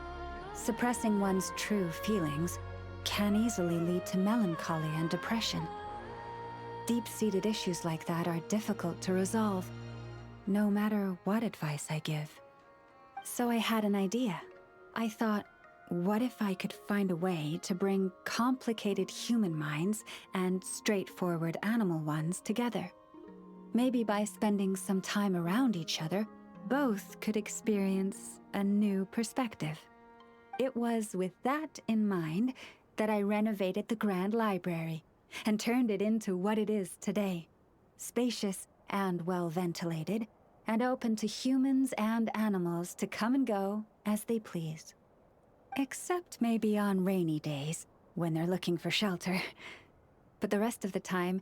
S3: suppressing one's true feelings can easily lead to melancholy and depression. Deep-seated issues like that are difficult to resolve, no matter what advice I give. So I had an idea. I thought, what if I could find a way to bring complicated human minds and straightforward animal ones together? Maybe by spending some time around each other, both could experience a new perspective. It was with that in mind that I renovated the Grand Library and turned it into what it is today. Spacious and well-ventilated, and open to humans and animals to come and go as they please. Except maybe on rainy days, when they're looking for shelter. But the rest of the time,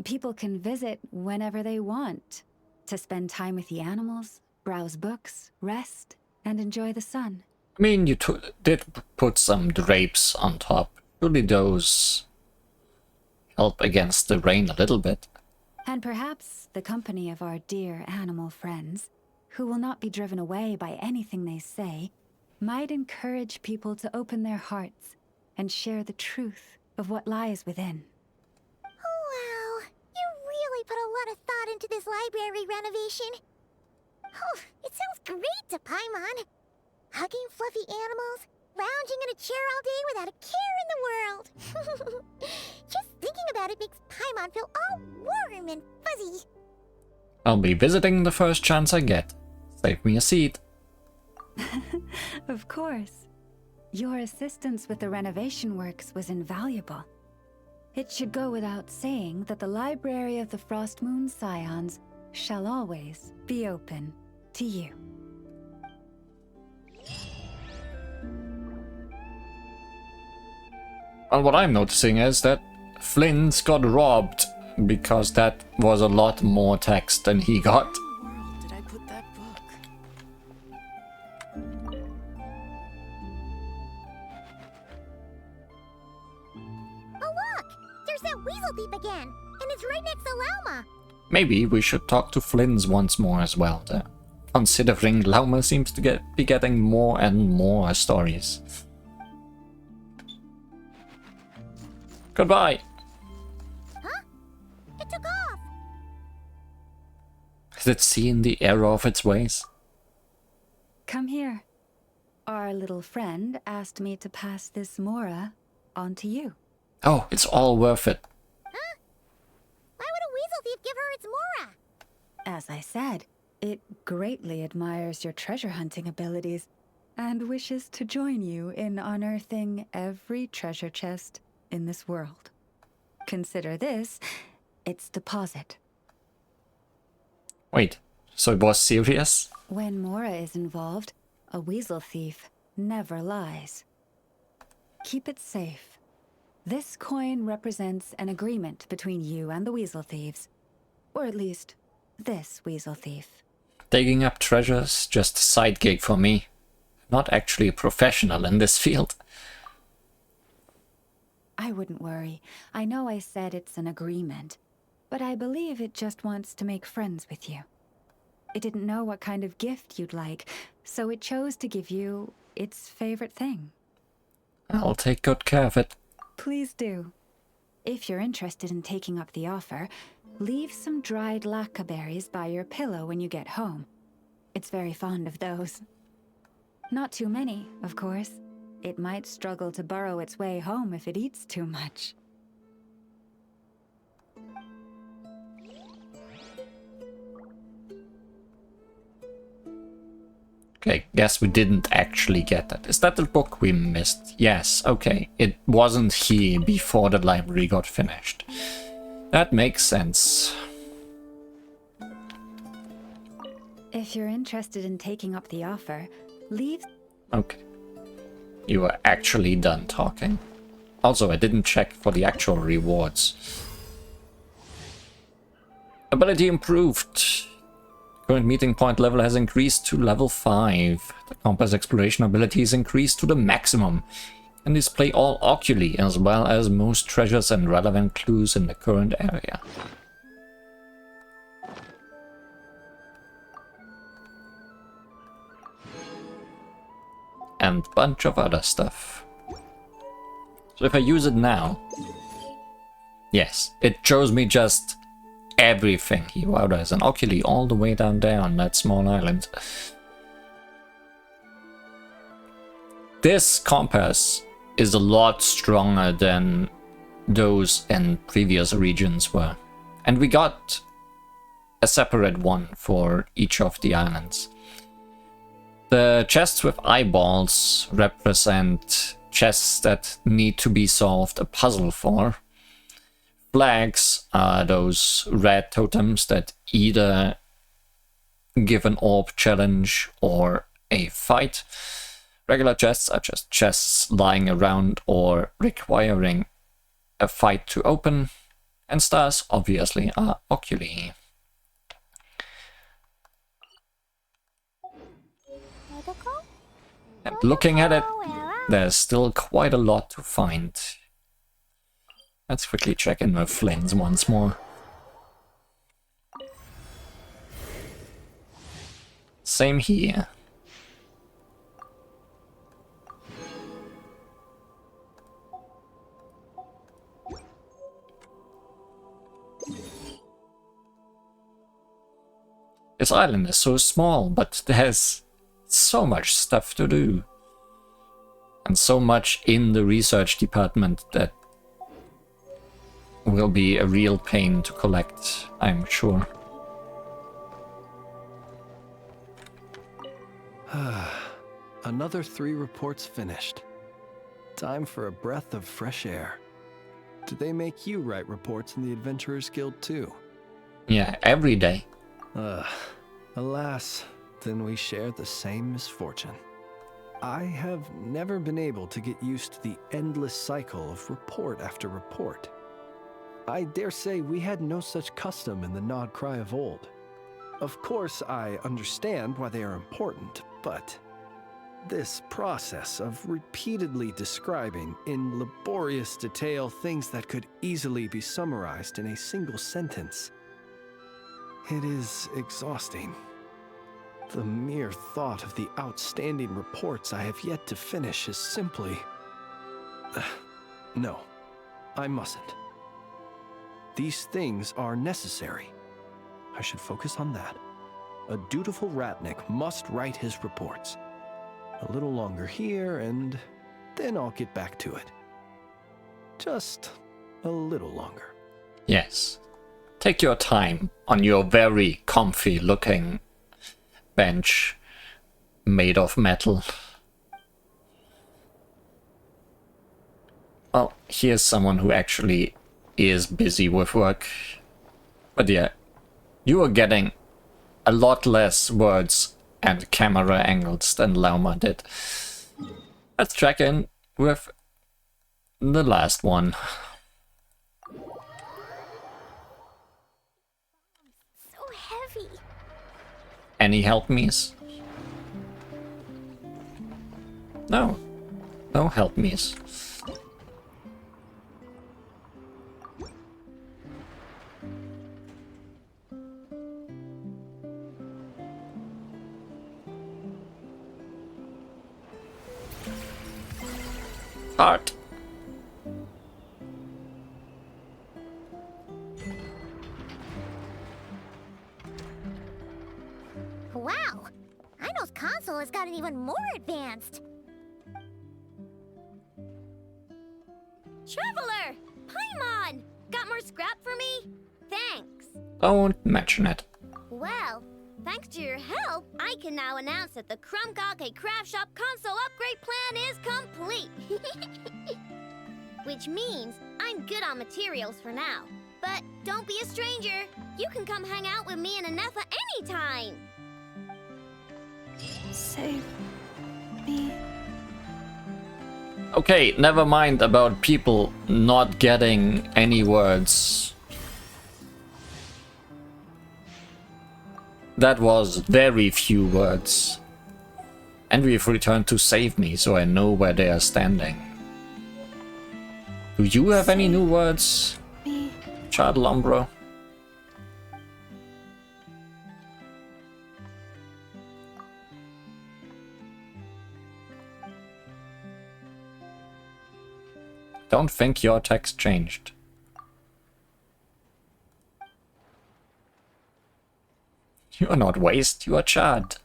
S3: people can visit whenever they want, to spend time with the animals, browse books, rest, and enjoy the sun.
S1: I mean, you did put some drapes on top. Surely those help against the rain a little bit.
S3: And perhaps the company of our dear animal friends, who will not be driven away by anything they say, might encourage people to open their hearts and share the truth of what lies within.
S2: Wow, you really put a lot of thought into this library renovation. Oh, it sounds great to Paimon. Hugging fluffy animals, lounging in a chair all day without a care in the world. Just thinking about it makes Paimon feel all warm and fuzzy.
S1: I'll be visiting the first chance I get. Save me a seat.
S3: Of course. Your assistance with the renovation works was invaluable. It should go without saying that the Library of the Frostmoon Scions shall always be open to you.
S1: Well, what I'm noticing is that Flynn's got robbed because that was a lot more text than he got.
S6: Where in the world did I put that book?
S2: Oh look! There's that weasel thief again! And it's right next to Lauma!
S1: Maybe we should talk to Flynn's once more as well, though, considering Lauma seems to be getting more and more stories. Goodbye!
S2: Huh? It took off!
S1: Has it seen the error of its ways?
S3: Come here. Our little friend asked me to pass this Mora on to you.
S1: Oh, it's all worth it.
S2: Huh? Why would a weasel thief give her its Mora?
S3: As I said, it greatly admires your treasure hunting abilities and wishes to join you in unearthing every treasure chest in this world. Consider this its deposit.
S1: Wait, so it was serious?
S3: When Mora is involved, a weasel thief never lies. Keep it safe. This coin represents an agreement between you and the weasel thieves. Or at least, this weasel thief.
S1: Digging up treasures, just a side gig for me. Not actually a professional in this field.
S3: I wouldn't worry. I know I said it's an agreement, but I believe it just wants to make friends with you. It didn't know what kind of gift you'd like, so it chose to give you its favorite thing.
S1: I'll take good care of it.
S3: Please do. If you're interested in taking up the offer, leave some dried lacca berries by your pillow when you get home. It's very fond of those. Not too many, of course. It might struggle to burrow its way home if it eats too much.
S1: Okay, guess we didn't actually get that. Is that the book we missed? Yes, okay. It wasn't here before the library got finished. That makes sense.
S3: If you're interested in taking up the offer, leave...
S1: Okay. You were actually done talking. Also, I didn't check for the actual rewards. Ability improved. Current meeting point level has increased to level 5. The compass exploration ability is increased to the maximum. And display all oculi as well as most treasures and relevant clues in the current area. And a bunch of other stuff. So if I use it now... Yes, it shows me just everything here. Wow, there's an oculi all the way down there on that small island. This compass is a lot stronger than those in previous regions were. And we got a separate one for each of the islands. The chests with eyeballs represent chests that need to be solved a puzzle for. Flags are those red totems that either give an orb challenge or a fight. Regular chests are just chests lying around or requiring a fight to open. And stars, obviously, are oculi. And looking at it, there's still quite a lot to find. Let's quickly check in with Flynn's once more. Same here. This island is so small, but there's so much stuff to do. And so much in the research department that will be a real pain to collect, I'm sure.
S5: Another 3 reports finished. Time for a breath of fresh air. Do they make you write reports in the Adventurers Guild too?
S1: Yeah, every day.
S5: Alas, then we share the same misfortune. I have never been able to get used to the endless cycle of report after report. I dare say we had no such custom in the Nod-Krai of old. Of course, I understand why they are important, but this process of repeatedly describing in laborious detail things that could easily be summarized in a single sentence, it is exhausting. The mere thought of the outstanding reports I have yet to finish is simply... No, I mustn't. These things are necessary. I should focus on that. A dutiful Ratnik must write his reports. A little longer here, and then I'll get back to it. Just a little longer.
S1: Yes. Take your time on your very comfy looking bench made of metal. Well, here's someone who actually is busy with work. But yeah, you are getting a lot less words and camera angles than Lauma did. Let's check in with the last one.
S2: So heavy.
S1: Any help me's? No. No help me's. Art.
S2: Wow! Ino's console has gotten even more advanced.
S7: Traveler! Paimon! Got more scrap for me? Thanks.
S1: Don't mention it.
S7: Well, thanks to your help, I can now announce that the Krumgake Craft Shop console upgrade plan is complete. Which means I'm good on materials for now. But don't be a stranger. You can come hang out with me and Anefa anytime.
S6: Save me.
S1: Okay, never mind about people not getting any words. That was very few words. And we've returned to save me, so I know where they are standing. Do you have any new words,
S6: Me.
S1: Child Umbro? Don't think your text changed. You are not waste, you are Chad.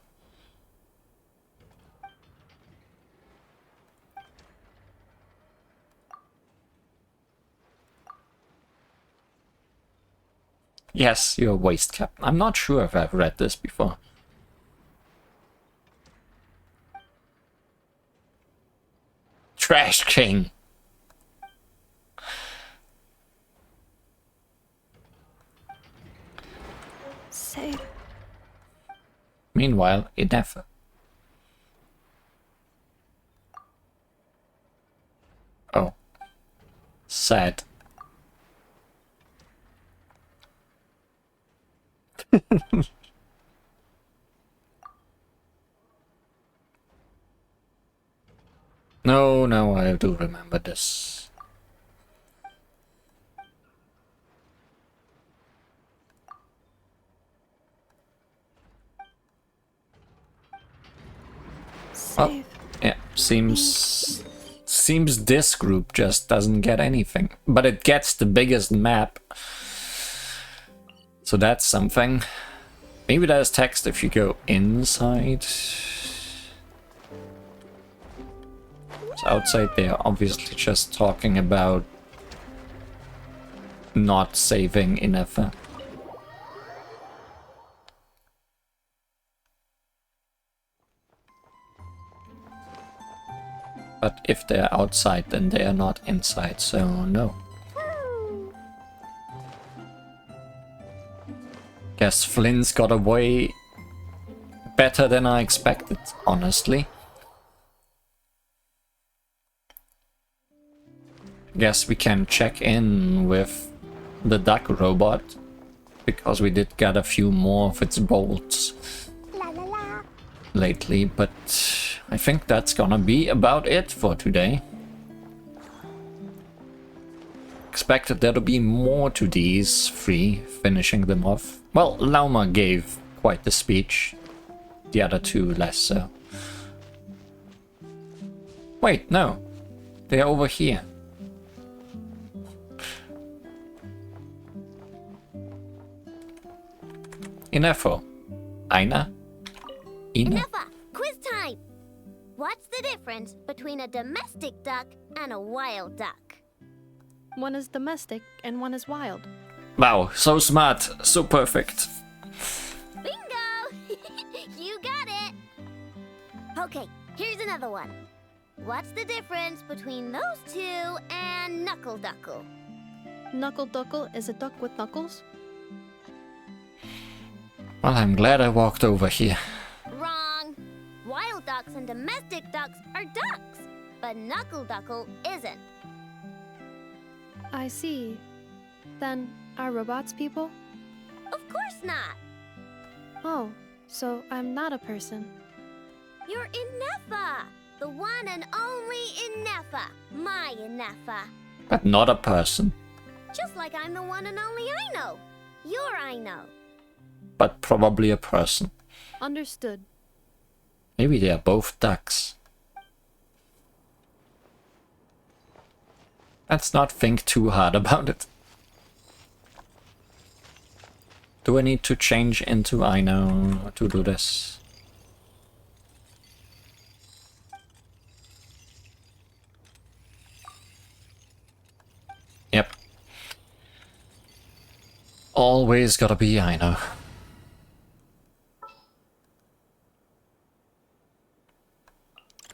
S1: Yes, you're waste, Captain. I'm not sure if I've read this before. Trash King.
S6: Save.
S1: Meanwhile, Inefa. Oh. Sad. No, I do remember this.
S6: Save.
S1: Yeah, seems this group just doesn't get anything, but it gets the biggest map. So that's something. Maybe there's text if you go inside. because outside they're obviously just talking about not saving Inefa. But if they're outside, then they are not inside, so no. Guess Flynn's got away better than I expected, honestly. Guess we can check in with the duck robot, because we did get a few more of its bolts lately, but I think that's gonna be about it for today. Expected there to be more to these three, finishing them off. Well, Lauma gave quite the speech, the other two less so. Wait, no, they're over here. Inefo. Aina? Ina?
S7: Inefa, quiz time! What's the difference between a domestic duck and a wild duck?
S6: One is domestic and one is wild.
S1: Wow, so smart, so perfect.
S7: Bingo! You got it! Okay, here's another one. What's the difference between those two and Knuckle Duckle?
S6: Knuckle Duckle is a duck with knuckles.
S1: Well, I'm glad I walked over here.
S7: Wrong! Wild ducks and domestic ducks are ducks, but Knuckle Duckle isn't.
S6: I see. Then, are robots people?
S7: Of course not!
S6: Oh, so I'm not a person.
S7: You're Inefa! The one and only Inefa! My Inefa!
S1: But not a person.
S7: Just like I'm the one and only Aino! Your Aino!
S1: But probably a person.
S6: Understood.
S1: Maybe they are both ducks. Let's not think too hard about it. Do I need to change into Aino to do this? Yep. Always gotta be Aino.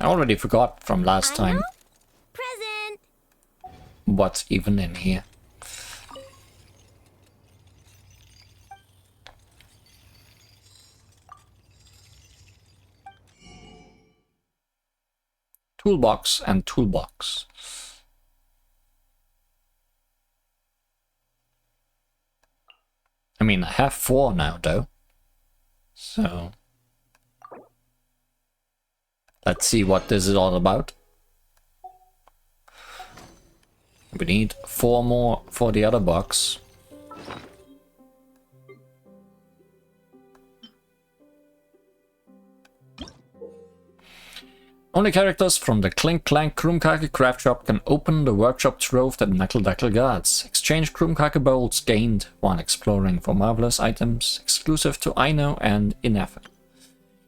S1: I already forgot from last time
S7: Present!
S1: what's even in here. Toolbox and toolbox. I mean, I have 4 now though. So let's see what this is all about. We need 4 more for the other box. Only characters from the Clink Clank Krumkake craft shop can open the workshop trove that Knuckle Duckle guards. Exchange Krumkake bolts gained while exploring for marvelous items exclusive to Aino and Inefa.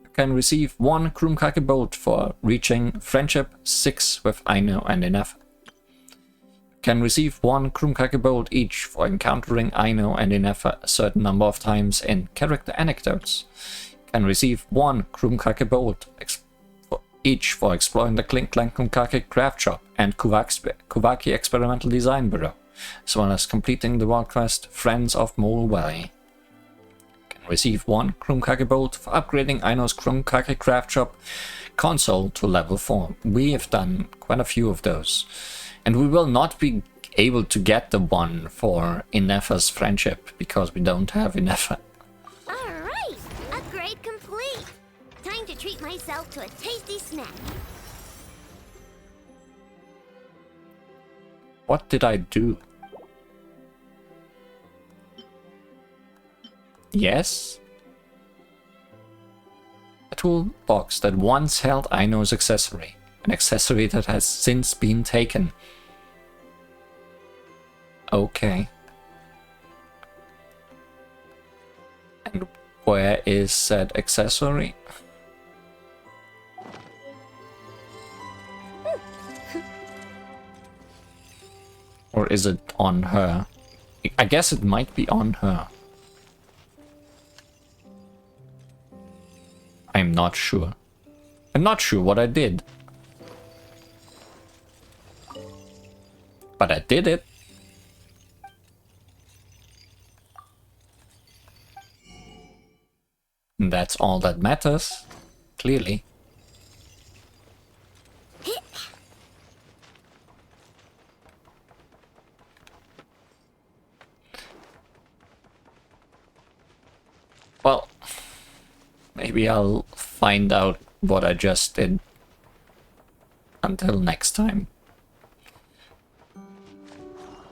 S1: You can receive 1 Krumkake bolt for reaching Friendship 6 with Aino and Inefa. You can receive 1 Krumkake bolt each for encountering Aino and Inefa a certain number of times in Character Anecdotes. You can receive 1 Krumkake bolt each for exploring the Clink Clank Krumkake craft shop and Kuvaki Experimental Design Bureau, as well as completing the world quest Friends of Mole Valley. You can receive 1 Krumkake bolt for upgrading Aino's Krumkake craft shop console to level 4. We have done quite a few of those, and we will not be able to get the one for Inefa's friendship because we don't have Inefa.
S7: Alright! Upgrade complete! Time to treat myself to a tasty snack.
S1: What did I do? Yes? A toolbox that once held Aino's accessory. An accessory that has since been taken. Okay. And where is said accessory? is it on her? I guess it might be on her. I'm not sure. I'm not sure what I did. But I did it. And that's all that matters. Clearly. Well, maybe I'll find out what I just did. Until next time.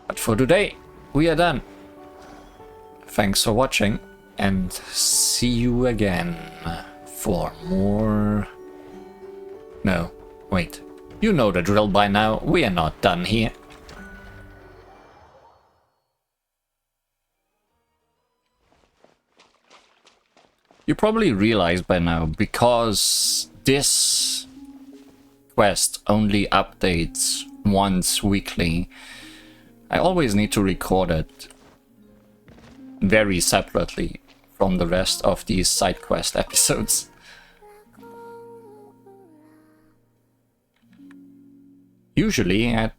S1: But for today, we are done. Thanks for watching, and see you again for more... No, wait. You know the drill by now, we are not done here. You probably realized by now, because this quest only updates once weekly, I always need to record it very separately from the rest of these side quest episodes. Usually at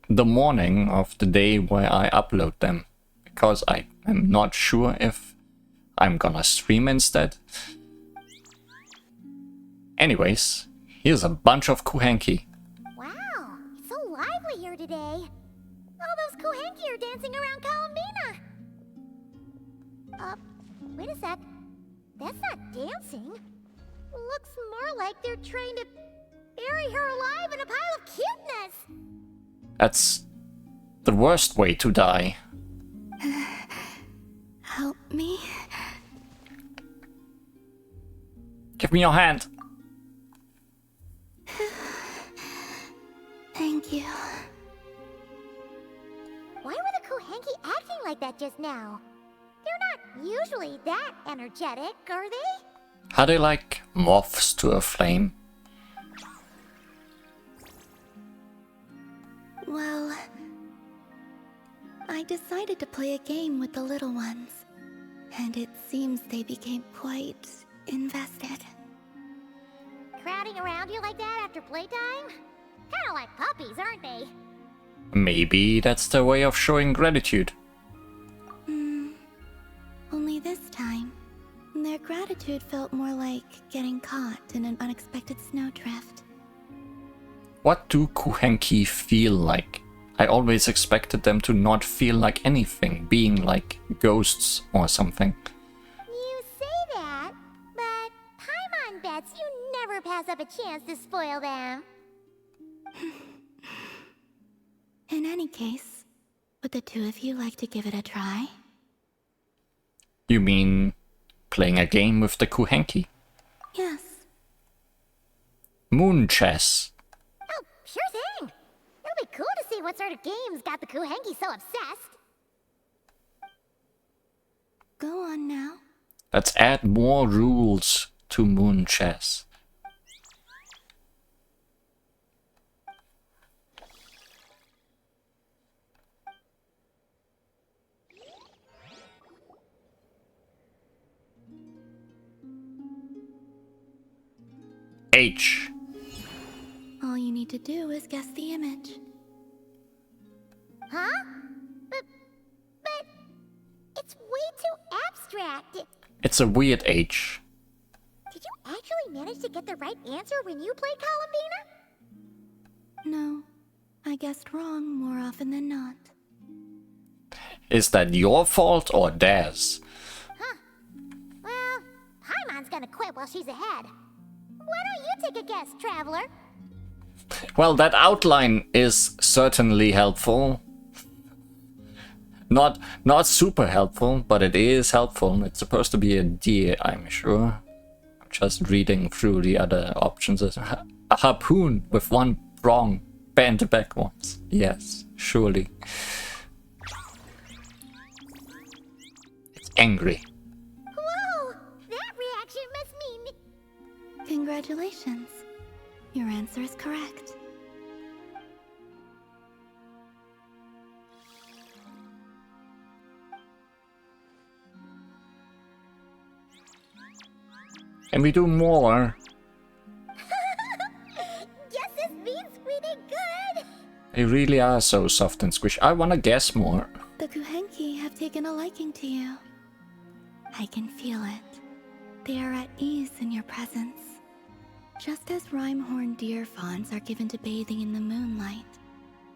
S1: the morning of the day where I upload them, because I am not sure if I'm gonna stream instead. Anyways, here's a bunch of Kuhenki.
S2: Wow, it's so lively here today. All those Kohenki are dancing around Columbina. Wait a sec. That's not dancing. Looks more like they're trying to bury her alive in a pile of cuteness.
S1: That's the worst way to die.
S3: Help me?
S1: Give me your hand.
S3: Thank you.
S2: Why were the Kohenki acting like that just now? They're not usually that energetic, are they?
S1: Are they like moths to a flame?
S8: Well, I decided to play a game with the little ones, and it seems they became quite invested.
S2: Crowding around you like that after playtime? Kinda like puppies, aren't they?
S1: Maybe that's their way of showing gratitude.
S8: Only this time, their gratitude felt more like getting caught in an unexpected snowdrift.
S1: What do Kuhenki feel like? I always expected them to not feel like anything, being like ghosts or something.
S2: You say that, but Paimon bets you never pass up a chance to spoil them.
S8: In any case, would the two of you like to give it a try?
S1: You mean playing a game with the Kuhenki?
S8: Yes.
S1: Moon chess.
S2: Oh, sure thing. It'll be cool to see what sort of games got the Kuhenki so obsessed.
S8: Go on now.
S1: Let's add more rules to moon chess. H.
S8: All you need to do is guess the image.
S2: Huh? But it's way too abstract.
S1: It's a weird H.
S2: Did you actually manage to get the right answer when you played Columbina?
S8: No, I guessed wrong more often than not.
S1: Is that your fault or theirs?
S2: Huh. Well, Paimon's gonna quit while she's ahead. Why don't you take a guess, Traveler?
S1: Well, that outline is certainly helpful. Not super helpful, but it is helpful. It's supposed to be a deer, I'm sure. I'm just reading through the other options. A harpoon with one prong bent back once. Yes, surely. It's angry.
S2: Whoa! That reaction must mean...
S8: Congratulations. Your answer is correct.
S1: Can we do more?
S2: Guess this means we did good.
S1: They really are so soft and squishy. I wanna guess more.
S8: The Kuhenki have taken a liking to you. I can feel it. They are at ease in your presence. Just as rhyme-horned deer fawns are given to bathing in the moonlight,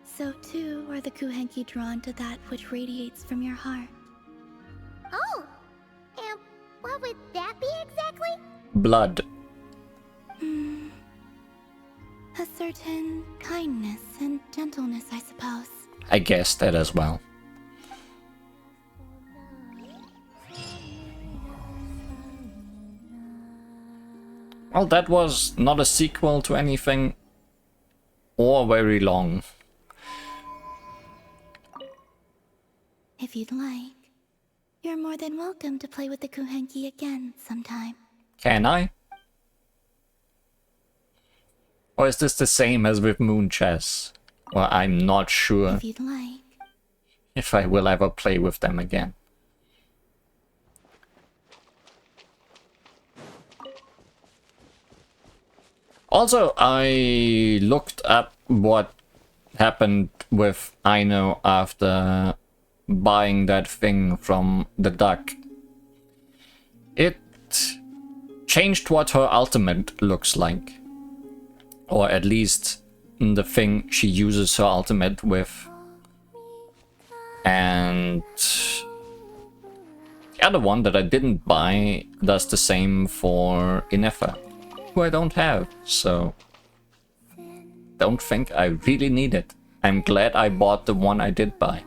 S8: so too are the Kuhenki drawn to that which radiates from your heart.
S2: Oh, and what would that be exactly?
S1: Blood.
S8: A certain kindness and gentleness, I suppose.
S1: I guessed that as well. Well, that was not a sequel to anything or very long.
S8: If you'd like, you're more than welcome to play with the Kuhenki again sometime.
S1: Can I? Or is this the same as with Moon Chess? Well, I'm not sure
S8: If you'd like.
S1: if I will ever play with them again. Also, I looked up what happened with Aino after buying that thing from the duck. It changed what her ultimate looks like. Or at least the thing she uses her ultimate with. And the other one that I didn't buy does the same for Inefa, who I don't have, so don't think I really need it. I'm glad I bought the one I did buy.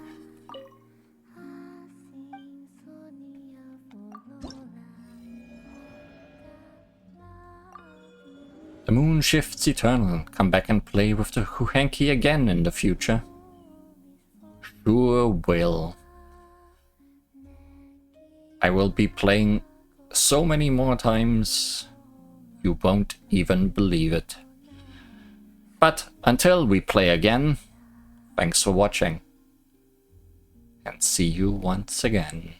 S1: The moon shifts eternal. Come back and play with the Kuhenki again in the future. Sure will. I will be playing so many more times, you won't even believe it. But until we play again, thanks for watching. And see you once again.